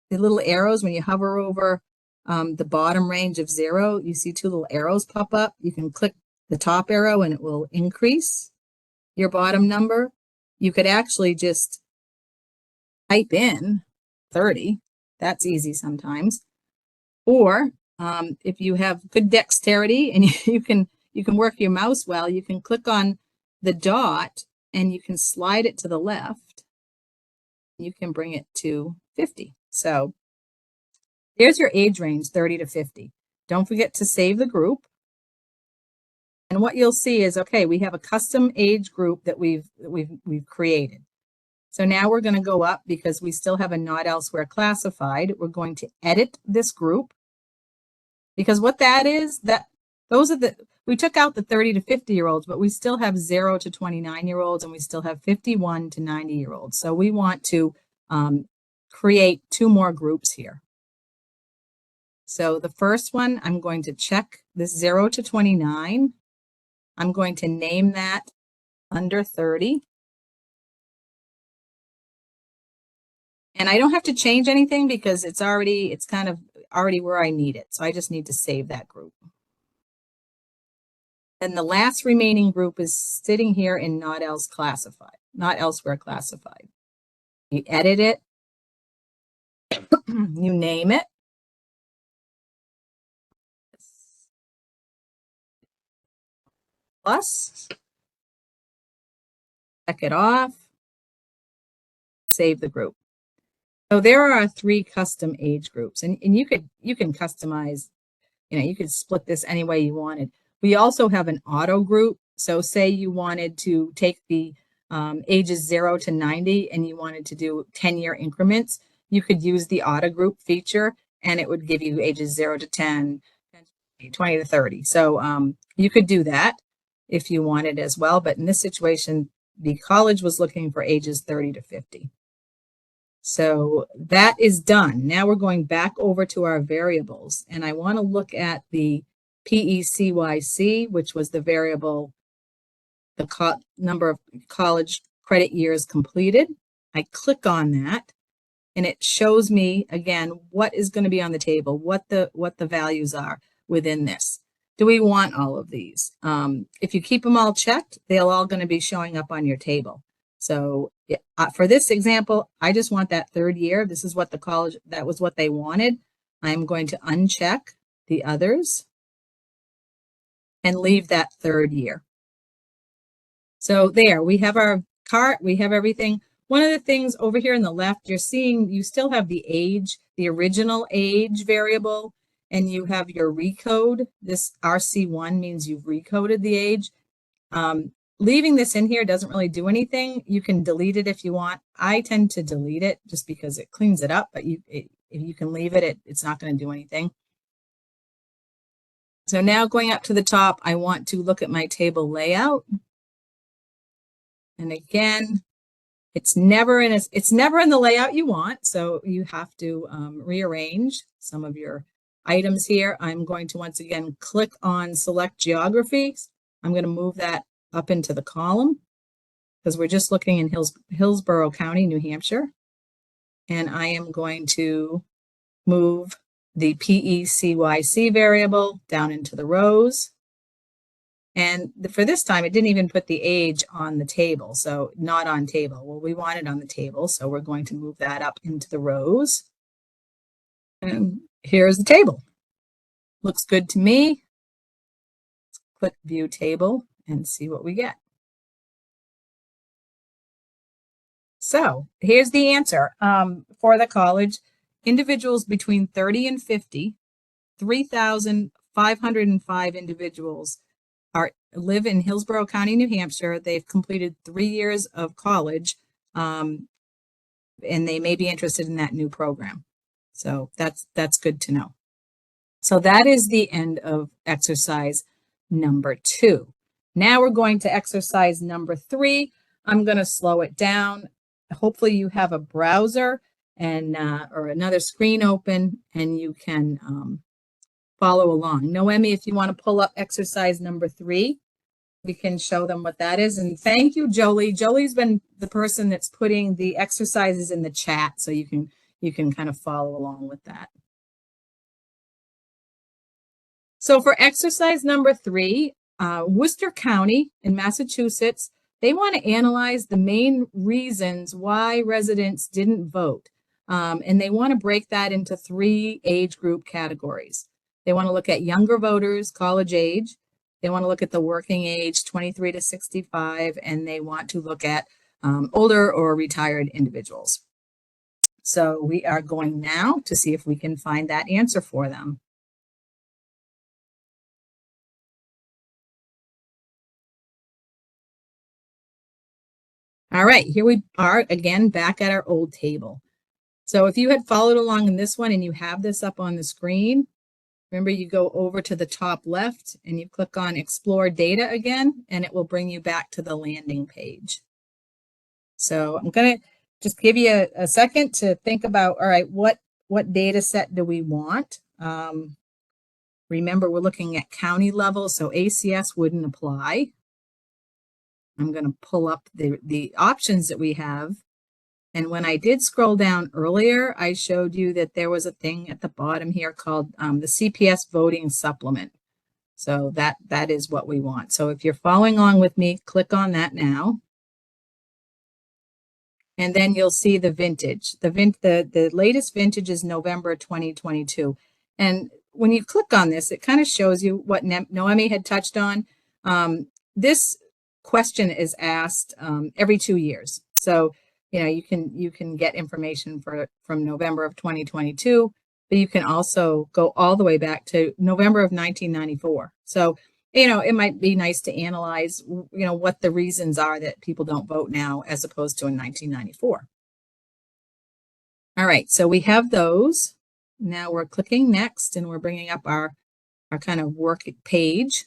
the little arrows, when you hover over the bottom range of 0, you see 2 little arrows pop up. You can click the top arrow and it will increase your bottom number. You could actually just type in 30. That's easy sometimes. Or if you have good dexterity and you can work your mouse well, you can click on the dot and you can slide it to the left. You can bring it to 50. So there's your age range, 30 to 50. Don't forget to save the group. And what you'll see is, okay, we have a custom age group that we've created. So now we're going to go up because we still have a not elsewhere classified. We're going to edit this group, because what that is, we took out the 30 to 50 year olds, but we still have 0 to 29 year olds, and we still have 51 to 90 year olds. So we want to create 2 more groups here. So the first one, I'm going to check this 0 to 29. I'm going to name that under 30. And I don't have to change anything because it's kind of already where I need it. So I just need to save that group. And the last remaining group is sitting here in not elsewhere classified. You edit it, you name it. Plus, check it off, save the group. So there are 3 custom age groups, and you can customize, you could split this any way you wanted. We also have an auto group. So say you wanted to take the ages 0 to 90 and you wanted to do 10-year increments, you could use the auto group feature and it would give you ages 0 to 10, 20 to 30. So you could do that if you wanted as well. But in this situation, the college was looking for ages 30 to 50. So that is done. Now we're going back over to our variables, and I want to look at the PECYC, which was the variable, the number of college credit years completed. I click on that and it shows me again what is going to be on the table, what the values are within this. Do we want all of these? If you keep them all checked, they're all going to be showing up on your table. So for this example, I just want that third year. This is what the college, that was what they wanted. I'm going to uncheck the others and leave that third year. So there, we have our cart, we have everything. One of the things over here on the left, you're seeing, you still have the age, the original age variable, and you have your recode. This RC1 means you've recoded the age. Leaving this in here doesn't really do anything. You can delete it if you want. I tend to delete it just because it cleans it up, but if you can leave it, it's not going to do anything. So now going up to the top, I want to look at my table layout. And again, it's never in the layout you want, so you have to rearrange some of your items here. I'm going to once again click on select geography. I'm going to move that up into the column because we're just looking in Hillsborough County, New Hampshire. And I am going to move the PECYC variable down into the rows. And for this time, it didn't even put the age on the table, so not on table. Well, we want it on the table, so we're going to move that up into the rows. And here's the table. Looks good to me. Let's click View Table and see what we get. So here's the answer for the college. Individuals between 30 and 50, 3,505 individuals live in Hillsborough County, New Hampshire. They've completed 3 years of college, and they may be interested in that new program. So that's good to know. So that is the end of exercise number 2. Now we're going to exercise number 3. I'm going to slow it down. Hopefully you have a browser and or another screen open, and you can follow along. Noemi, if you want to pull up exercise number 3, we can show them what that is. And thank you, Jolie. Jolie's been the person that's putting the exercises in the chat, so you can kind of follow along with that. So for exercise number 3, Worcester County in Massachusetts, they want to analyze the main reasons why residents didn't vote. And they want to break that into 3 age group categories. They want to look at younger voters, college age. They want to look at the working age, 23 to 65, and they want to look at older or retired individuals. So we are going now to see if we can find that answer for them. All right, here we are again back at our old table. So if you had followed along in this one and you have this up on the screen, remember you go over to the top left and you click on Explore Data again, and it will bring you back to the landing page. So I'm going to just give you a second to think about, all right, what data set do we want? Remember, we're looking at county level, so ACS wouldn't apply. I'm going to pull up the options that we have. And when I did scroll down earlier, I showed you that there was a thing at the bottom here called the CPS voting supplement. So that is what we want. So if you're following along with me, click on that now. And then you'll see the vintage. The latest vintage is November 2022. And when you click on this, it kind of shows you what Noemi had touched on. This question is asked every 2 years. So you can get information from November of 2022, but you can also go all the way back to November of 1994. So, it might be nice to analyze, what the reasons are that people don't vote now as opposed to in 1994. All right, so we have those. Now we're clicking next and we're bringing up our kind of work page.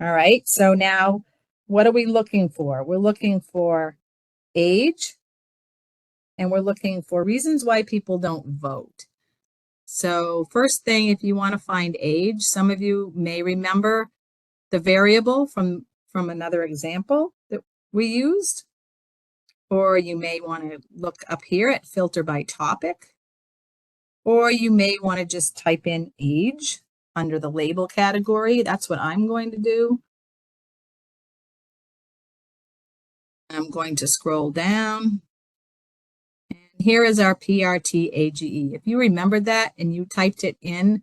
All right, so now what are we looking for? We're looking for age, and we're looking for reasons why people don't vote. So first thing, if you want to find age, some of you may remember the variable from another example that we used, or you may want to look up here at filter by topic, or you may want to just type in age under the label category. That's what I'm going to do. I'm going to scroll down. And here is our PRT AGE. If you remembered that and you typed it in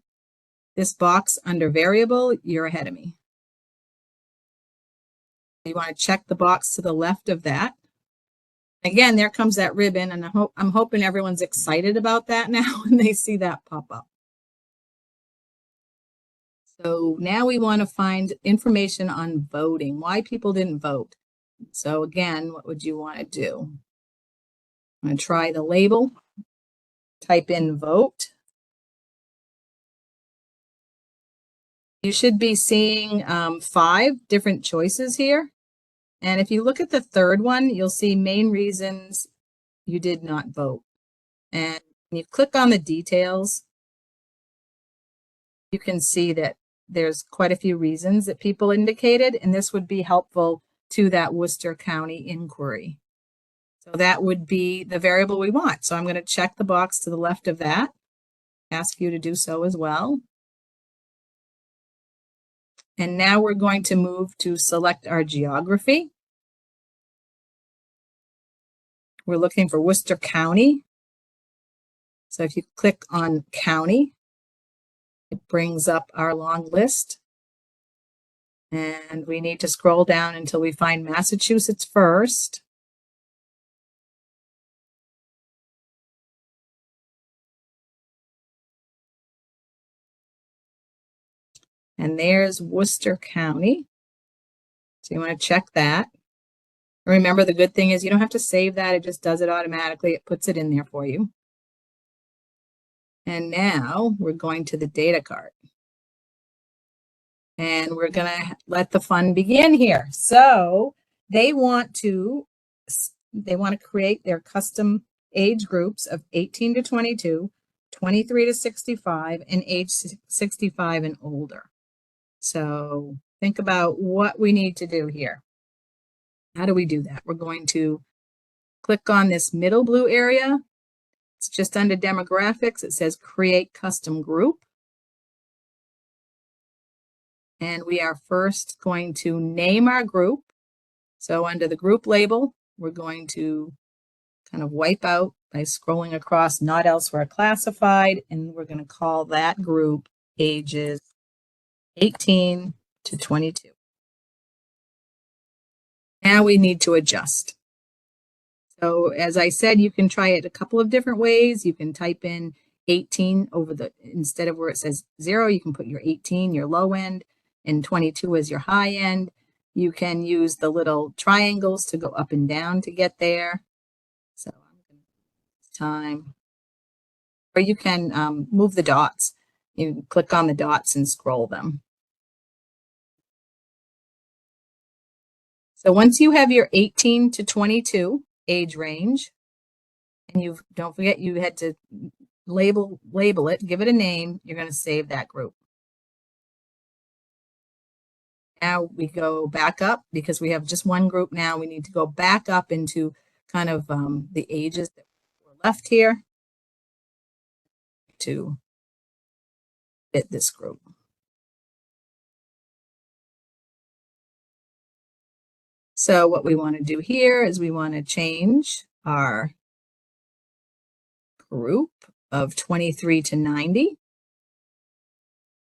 this box under variable, you're ahead of me. You want to check the box to the left of that. Again, there comes that ribbon, and I'm hoping everyone's excited about that now when they see that pop up. So now we want to find information on voting, why people didn't vote. So again, what would you want to do? I'm going to try the label, type in vote. You should be seeing 5 different choices here. And if you look at the third one, you'll see main reasons you did not vote. And when you click on the details, you can see that there's quite a few reasons that people indicated, and this would be helpful to that Worcester County inquiry. So that would be the variable we want. So I'm going to check the box to the left of that, ask you to do so as well. And now we're going to move to select our geography. We're looking for Worcester County. So if you click on county, it brings up our long list. And we need to scroll down until we find Massachusetts first. And there's Worcester County. So you want to check that. Remember, the good thing is you don't have to save that. It just does it automatically. It puts it in there for you. And now we're going to the data cart. And we're going to let the fun begin here. So they want to create their custom age groups of 18 to 22, 23 to 65, and age 65 and older. So think about what we need to do here. How do we do that? We're going to click on this middle blue area. It's just under demographics. It says create custom group. And we are first going to name our group. So under the group label, we're going to kind of wipe out by scrolling across not elsewhere classified. And we're going to call that group ages 18 to 22. Now we need to adjust. So as I said, you can try it a couple of different ways. You can type in 18 instead of where it says 0, you can put your 18, your low end, and 22 as your high end. You can use the little triangles to go up and down to get there. So I'm going to time. Or you can move the dots. You can click on the dots and scroll them. So once you have your 18 to 22 age range, and don't forget you had to label it, give it a name, you're going to save that group. Now we go back up because we have just one group now. We need to go back up into kind of the ages that were left here to fit this group. So what we want to do here is we want to change our group of 23 to 90.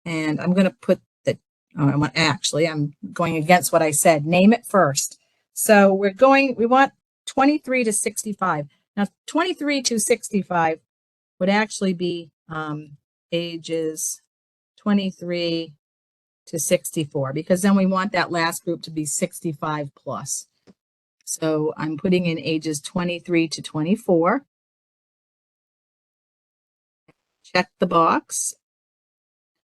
And I'm going to put I'm going against what I said. Name it first. So we want 23 to 65. Now 23 to 65 would actually be ages 23 to 64, because then we want that last group to be 65 plus. So I'm putting in ages 23 to 24. Check the box.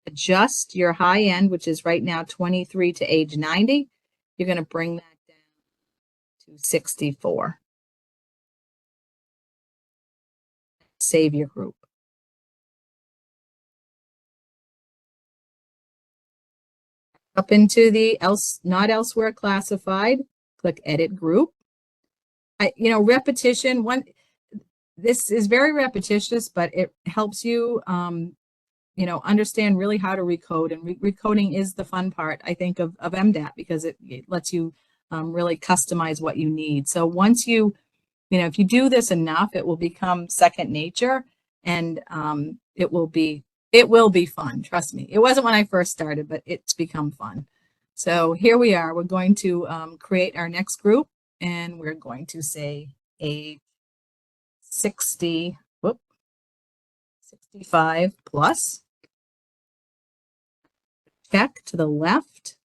Adjust your high end, which is right now 23 to age 90. You're going to bring that down to 64. Save your group. Up into the not elsewhere classified, click edit group. Repetition, this is very repetitious, but it helps you, understand really how to recode, and recoding is the fun part, I think, of MDAT, because it lets you really customize what you need. So once if you do this enough, it will become second nature, and it will be fun. Trust me. It wasn't when I first started, but it's become fun. So here we are. We're going to create our next group, and we're going to say age 65 plus. Check to the left,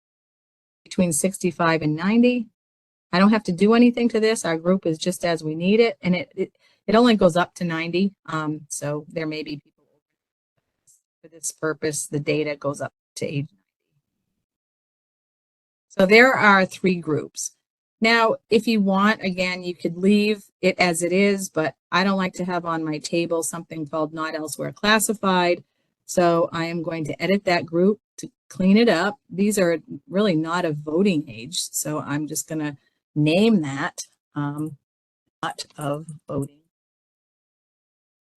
between 65 and 90. I don't have to do anything to this. Our group is just as we need it, and it only goes up to 90. So there may be people for this purpose. The data goes up to age 90. So there are 3 groups. Now, if you want, again, you could leave it as it is, but I don't like to have on my table something called not elsewhere classified. So I am going to edit that group to clean it up. These are really not of voting age, so I'm just going to name that not of voting,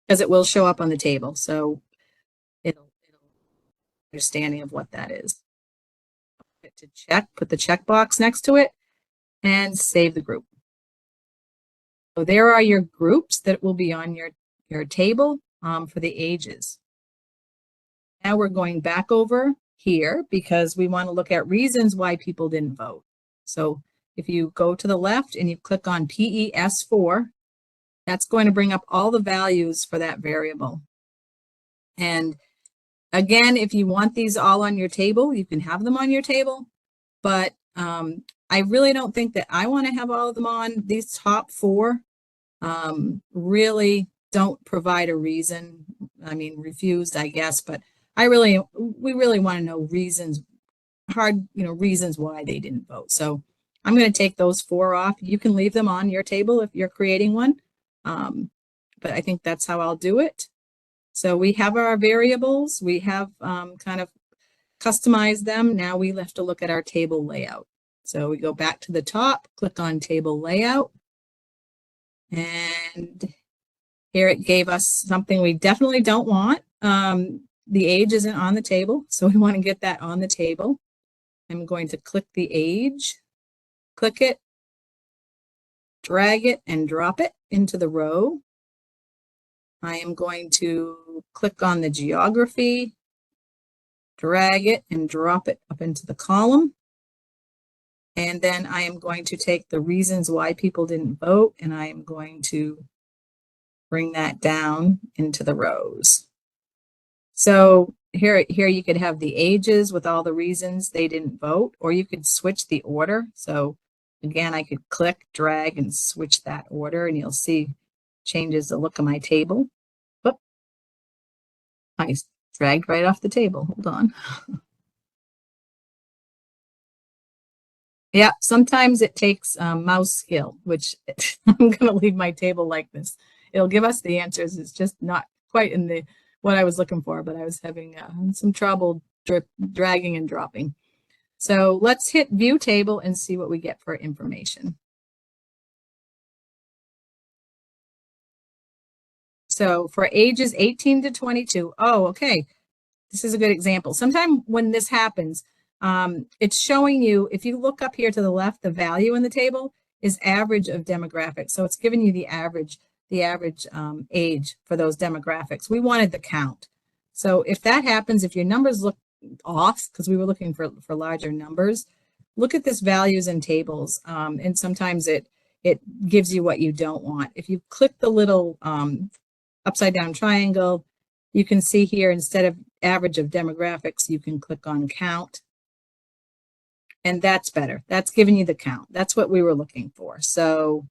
because it will show up on the table. So it'll understanding of what that is. To check, put the checkbox next to it, and save the group. So there are your groups that will be on your table for the ages. Now we're going back over here because we want to look at reasons why people didn't vote. So if you go to the left and you click on PES4, that's going to bring up all the values for that variable. And again, if you want these all on your table, you can have them on your table, but I really don't think that I want to have all of them on. These top 4 really don't provide a reason. I mean, refused, I guess, but we really want to know reasons, reasons why they didn't vote. So I'm going to take those 4 off. You can leave them on your table if you're creating one, but I think that's how I'll do it. So we have our variables. We have kind of customized them. Now we have to look at our table layout. So we go back to the top, click on table layout, and here it gave us something we definitely don't want. The age isn't on the table, so we want to get that on the table. I'm going to click the age, click it, drag it, and drop it into the row. I am going to click on the geography, drag it, and drop it up into the column. And then I am going to take the reasons why people didn't vote, and I am going to bring that down into the rows. So here you could have the ages with all the reasons they didn't vote, or you could switch the order. So again, I could click, drag, and switch that order, and you'll see changes the look of my table. Whoop. I dragged right off the table. Hold on. Yeah, sometimes it takes mouse skill, which I'm going to leave my table like this. It'll give us the answers. It's just not quite in what I was looking for, but I was having some trouble dragging and dropping. So let's hit view table and see what we get for information. So for ages 18 to 22, oh, okay. This is a good example. Sometime when this happens, it's showing you, if you look up here to the left, the value in the table is average of demographics. So it's giving you the average age for those demographics. We wanted the count. So if that happens, if your numbers look off, because we were looking for larger numbers, look at this values in tables. And sometimes it gives you what you don't want. If you click the little upside down triangle, you can see here, instead of average of demographics, you can click on count. And that's better. That's giving you the count. That's what we were looking for. So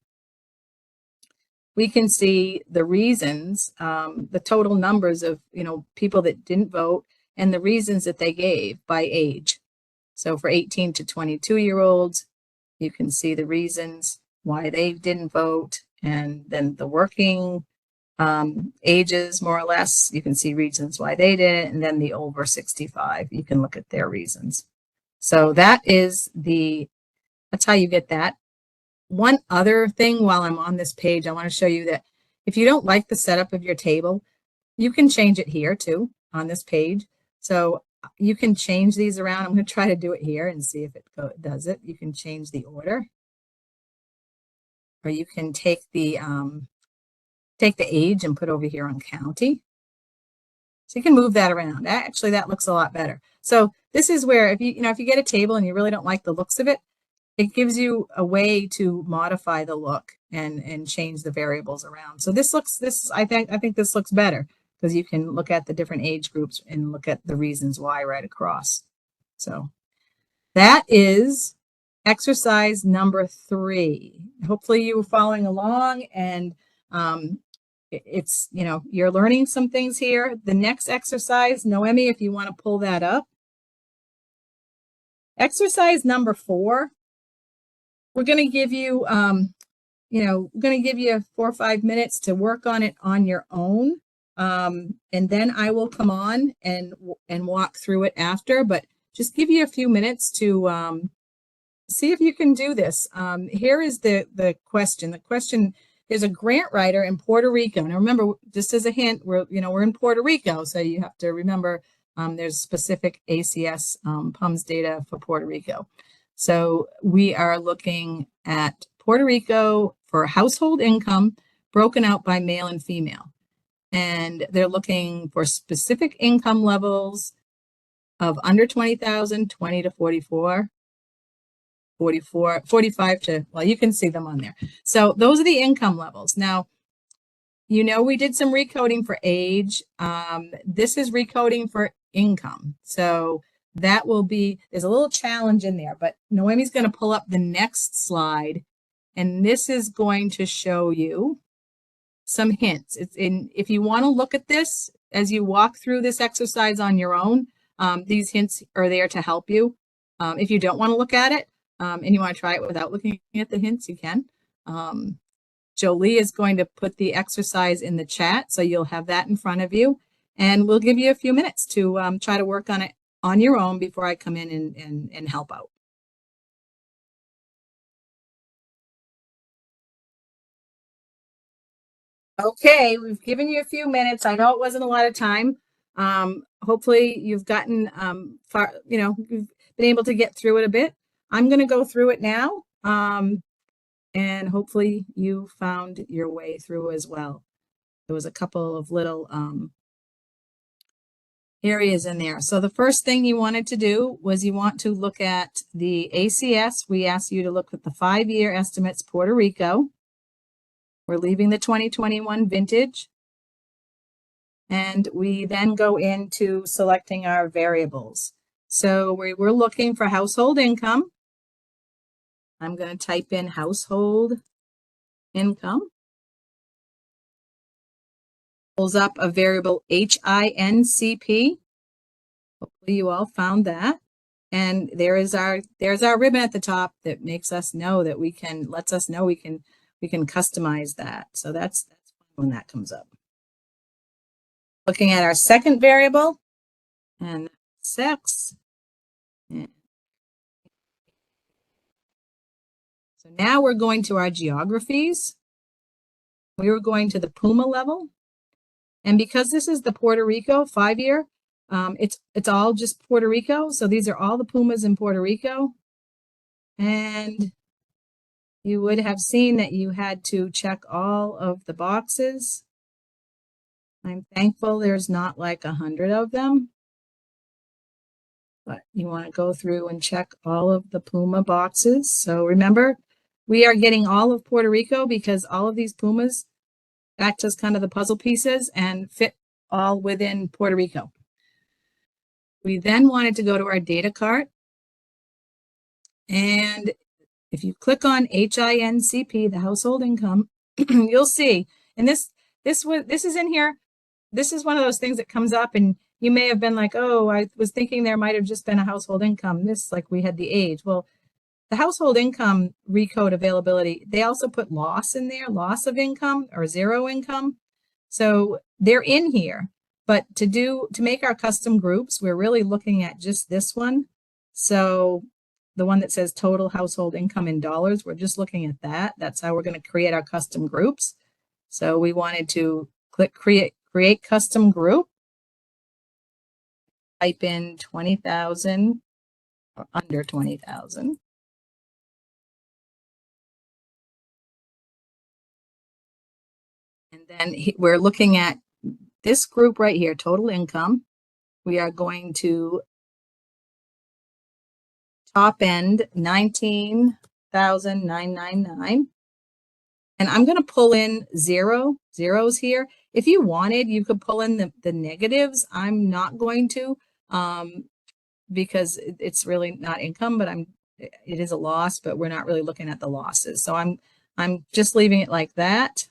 we can see the reasons, the total numbers of, people that didn't vote and the reasons that they gave by age. So for 18 to 22-year-olds, you can see the reasons why they didn't vote, and then the working ages, more or less, you can see reasons why they didn't, and then the over 65, you can look at their reasons. So that's how you get that. One other thing while I'm on this page, I want to show you that if you don't like the setup of your table, you can change it here too on this page. So you can change these around. I'm going to try to do it here and see if it does it. You can change the order, or you can take the age and put over here on county. So you can move that around. Actually, that looks a lot better. So this is where if you get a table and you really don't like the looks of it, it gives you a way to modify the look and change the variables around. So I think this looks better because you can look at the different age groups and look at the reasons why right across. So that is exercise number 3. Hopefully you were following along, and it's, you're learning some things here. The next exercise, Noemi, if you want to pull that up. Exercise number 4, we're going to give you, we're going to give you 4 or 5 minutes to work on it on your own. And then I will come on and walk through it after, but just give you a few minutes to see if you can do this. Here is the question. The question is a grant writer in Puerto Rico. Now remember, just as a hint, we're in Puerto Rico, so you have to remember there's specific ACS PUMS data for Puerto Rico. So we are looking at Puerto Rico for household income broken out by male and female. And they're looking for specific income levels of under 20,000, 20 to 44, 44, 45 to, well, you can see them on there. So those are the income levels. Now, we did some recoding for age. This is recoding for income. So that will be, there's a little challenge in there, but Noemi's going to pull up the next slide, and this is going to show you some hints. If you want to look at this as you walk through this exercise on your own, these hints are there to help you. If you don't want to look at it and you want to try it without looking at the hints, you can. Jolie is going to put the exercise in the chat, so you'll have that in front of you, and we'll give you a few minutes to try to work on it on your own before I come in and help out. Okay, we've given you a few minutes. I know it wasn't a lot of time. Hopefully you've gotten far, you've been able to get through it a bit. I'm going to go through it now, and hopefully you found your way through as well. There was a couple of little areas in there. So the first thing you wanted to do was you want to look at the ACS. We asked you to look at the 5-year estimates, Puerto Rico. We're leaving the 2021 vintage. And we then go into selecting our variables. So we're looking for household income. I'm going to type in household income. Pulls up a variable HINCP. Hopefully you all found that. And there's our ribbon at the top that makes us know that lets us know we can customize that. So that's when that comes up. Looking at our second variable, and sex. So now we're going to our geographies. We were going to the PUMA level. And because this is the Puerto Rico 5-year, it's all just Puerto Rico. So these are all the PUMAs in Puerto Rico. And you would have seen that you had to check all of the boxes. I'm thankful there's not like 100 of them. But you want to go through and check all of the PUMA boxes. So remember, we are getting all of Puerto Rico because all of these PUMAs act as kind of the puzzle pieces and fit all within Puerto Rico. We then wanted to go to our data cart. And if you click on HINCP, the household income, you'll see, and this is in here. This is one of those things that comes up, and you may have been like, oh, I was thinking there might have just been a household income. This, like we had the age. Well, the household income recode availability, they also put loss in there, loss of income or zero income. So they're in here, but to make our custom groups, we're really looking at just this one. So the one that says total household income in dollars, we're just looking at that. That's how we're going to create our custom groups. So we wanted to click create custom group, type in 20,000 or under 20,000. And then we're looking at this group right here, total income. We are going to top end 19,999. And I'm going to pull in zeros here. If you wanted, you could pull in the negatives. I'm not going to, because it's really not income, but it is a loss, but we're not really looking at the losses. So I'm just leaving it like that.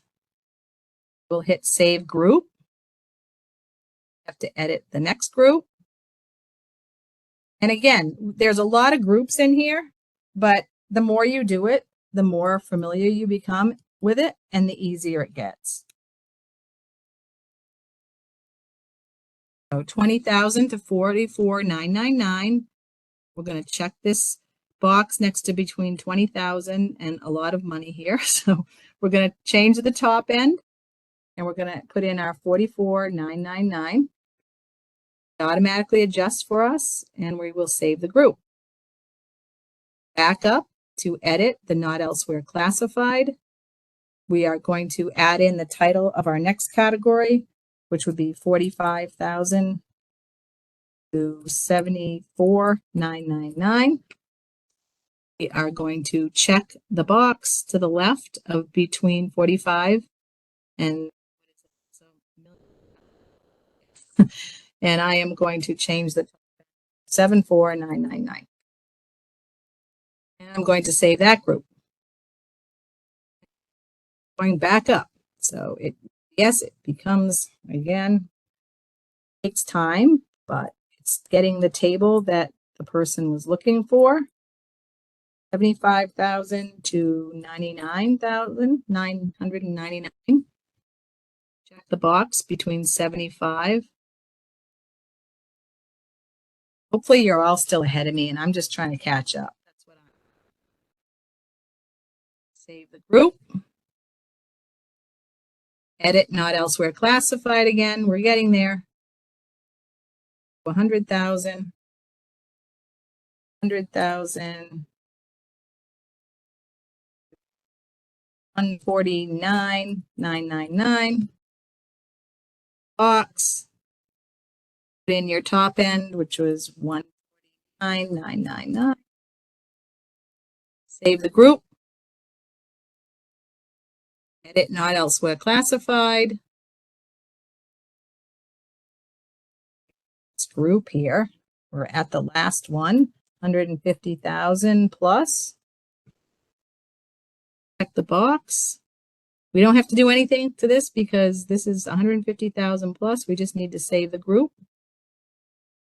We'll hit save group. Have to edit the next group. And again, there's a lot of groups in here, but the more you do it, the more familiar you become with it and the easier it gets. So 20,000 to 44,999. We're going to check this box next to between 20,000 and a lot of money here. So we're going to change the top end and we're going to put in our 44,999. It automatically adjusts for us and we will save the group. Back up to edit the not elsewhere classified. We are going to add in the title of our next category, which would be 45,000 to 74,999. We are going to check the box to the left of between 45 and and I am going to change the 74,999. And I'm going to save that group. Going back up. So yes, it becomes, again, takes time, but it's getting the table that the person was looking for. 75,000 to 99,999. Check the box between 75. Hopefully you're all still ahead of me and I'm just trying to catch up. That's what save the group. Edit not elsewhere classified again. We're getting there. 100,000. 100,000. 149,999. Box. Put in your top end, which was 149,999. Save the group. Edit not elsewhere classified. This group here, we're at the last one, 150,000 plus. Check the box. We don't have to do anything to this because this is 150,000 plus. We just need to save the group.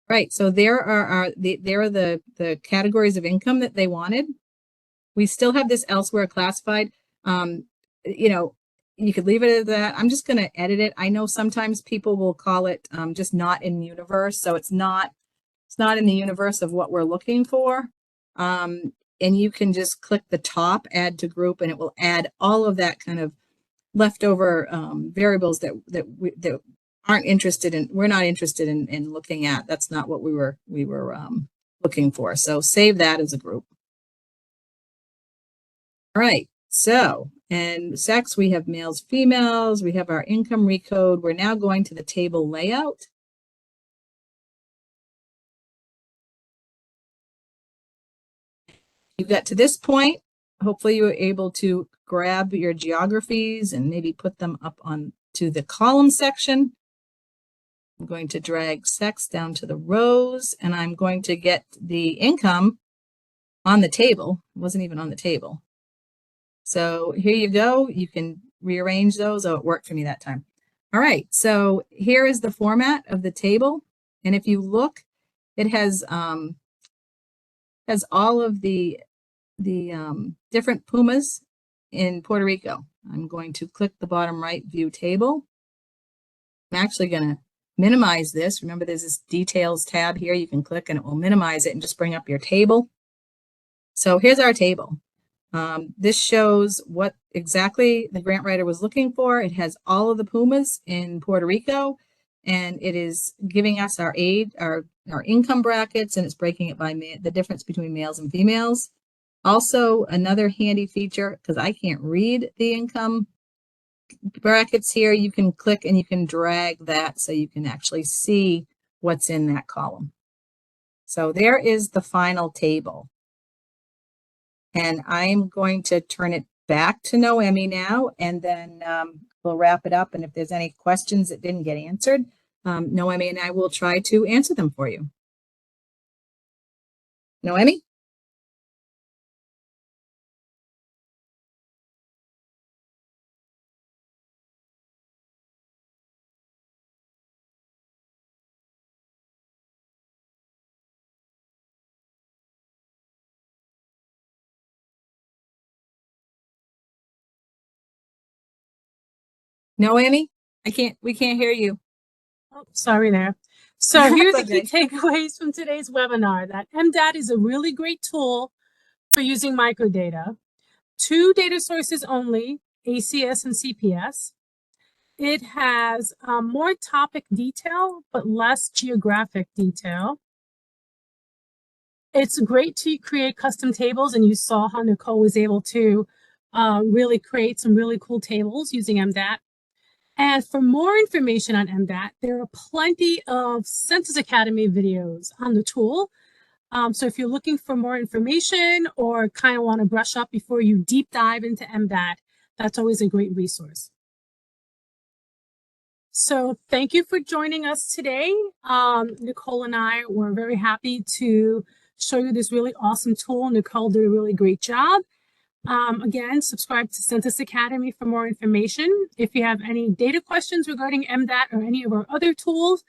Right, so there are the categories of income that they wanted. We still have this elsewhere classified. You know, you could leave it at that. I'm just going to edit it. I know sometimes people will call it just not in universe. So it's not in the universe of what we're looking for. And you can just click the top, add to group, and it will add all of that kind of leftover variables that aren't interested in, we're not interested in looking at. That's not what we were looking for. So save that as a group. All right. So, and sex, we have males, females, we have our income recode. We're now going to the table layout. You got to this point. Hopefully you were able to grab your geographies and maybe put them up on to the column section. I'm going to drag sex down to the rows and I'm going to get the income on the table. It wasn't even on the table. So here you go. You can rearrange those. Oh, it worked for me that time. All right. So here is the format of the table. And if you look, it has all of the different pumas in Puerto Rico. I'm going to click the bottom right view table. I'm actually going to minimize this. Remember, there's this details tab here. You can click and it will minimize it and just bring up your table. So here's our table. This shows what exactly the grant writer was looking for. It has all of the pumas in Puerto Rico, and it is giving us our income brackets, and it's breaking it by the difference between males and females. Also, another handy feature, because I can't read the income brackets here, you can click and you can drag that so you can actually see what's in that column. So there is the final table. And I'm going to turn it back to Noemi now, and then we'll wrap it up. And if there's any questions that didn't get answered, Noemi and I will try to answer them for you. Noemi? Noemi? We can't hear you. Oh, sorry there. So here's the Okay. key takeaways from today's webinar: that MDAT is a really great tool for using microdata. 2 data sources only, ACS and CPS. It has more topic detail, but less geographic detail. It's great to create custom tables, and you saw how Nicole was able to really create some really cool tables using MDAT. And for more information on MDAT, there are plenty of Census Academy videos on the tool. So if you're looking for more information or kind of want to brush up before you deep dive into MDAT, that's always a great resource. So thank you for joining us today. Nicole and I were very happy to show you this really awesome tool. Nicole did a really great job. Again, subscribe to Census Academy for more information. If you have any data questions regarding MDAT or any of our other tools,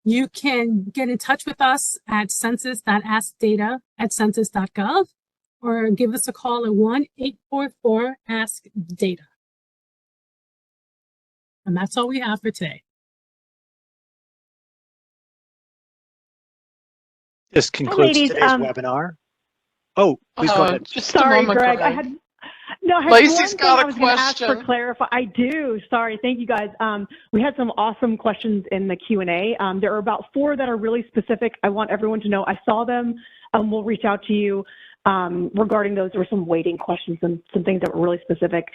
you can get in touch with us at census.askdata@census.gov or give us a call at 1-844-ASK-DATA. And that's all we have for today. This concludes ladies, today's webinar. Oh, please go ahead. Just Sorry, a moment, Greg. Greg. I had one Lacey's thing got I a was going to ask for question. clarify. I do. Sorry. Thank you, guys. We had some awesome questions in the Q&A. There are about 4 that are really specific. I want everyone to know I saw them. We'll reach out to you regarding those. There were some waiting questions and some things that were really specific.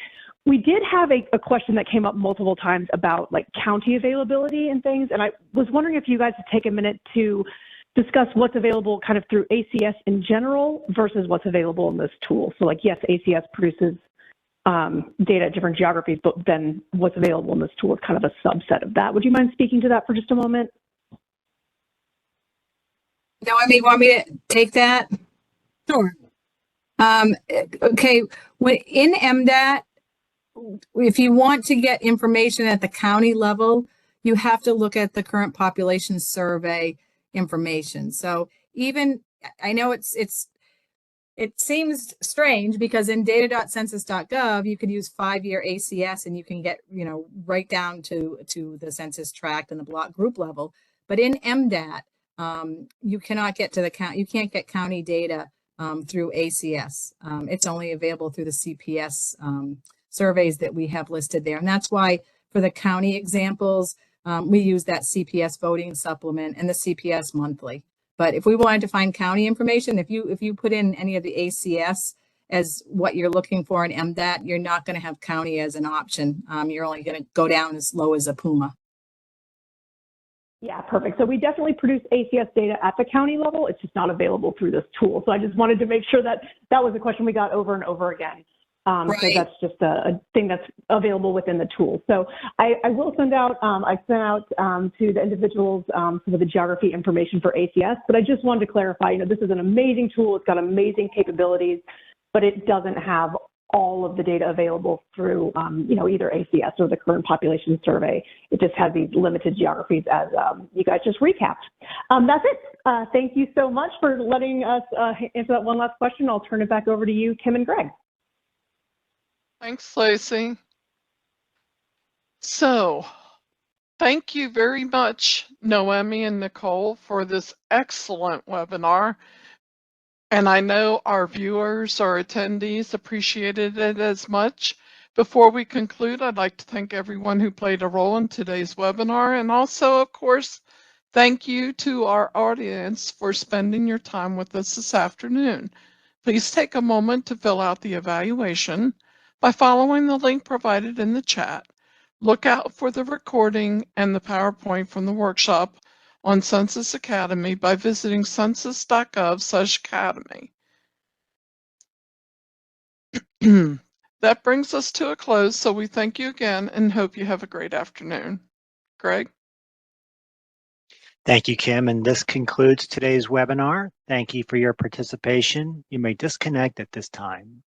We did have a question that came up multiple times about like county availability and things. And I was wondering if you guys would take a minute to discuss what's available kind of through ACS in general versus what's available in this tool. So like, yes, ACS produces data at different geographies, but then what's available in this tool is kind of a subset of that. Would you mind speaking to that for just a moment? Noemi, you want me to take that? Sure. Okay, in MDAT, if you want to get information at the county level, you have to look at the current population survey information. So even, I know it seems strange because in data.census.gov, you could use 5-year ACS and you can get, right down to the census tract and the block group level. But in MDAT, you cannot get to the count. You can't get county data through ACS. It's only available through the CPS surveys that we have listed there. And that's why for the county examples, we use that CPS voting supplement and the CPS monthly. But if we wanted to find county information, if you put in any of the ACS as what you're looking for in MDAT, you're not going to have county as an option. You're only going to go down as low as a PUMA. Yeah, perfect. So we definitely produce ACS data at the county level. It's just not available through this tool. So I just wanted to make sure that that was a question we got over and over again. Right. So that's just a thing that's available within the tool. So I will send out, I sent out to the individuals some of the geography information for ACS, but I just wanted to clarify, this is an amazing tool. It's got amazing capabilities, but it doesn't have all of the data available through, either ACS or the current population survey. It just has these limited geographies as you guys just recapped. That's it. Thank you so much for letting us answer that one last question. I'll turn it back over to you, Kim and Greg. Thanks, Lacey. So Thank you very much, Noemi and Nicole, for this excellent webinar. And I know our viewers or attendees appreciated it as much. Before we conclude, I'd like to thank everyone who played a role in today's webinar. And also, of course, thank you to our audience for spending your time with us this afternoon. Please take a moment to fill out the evaluation by following the link provided in the chat. Look out for the recording and the PowerPoint from the workshop on Census Academy by visiting census.gov/academy. That brings us to a close, so we thank you again and hope you have a great afternoon. Greg? Thank you, Kim, and this concludes today's webinar. Thank you for your participation. You may disconnect at this time.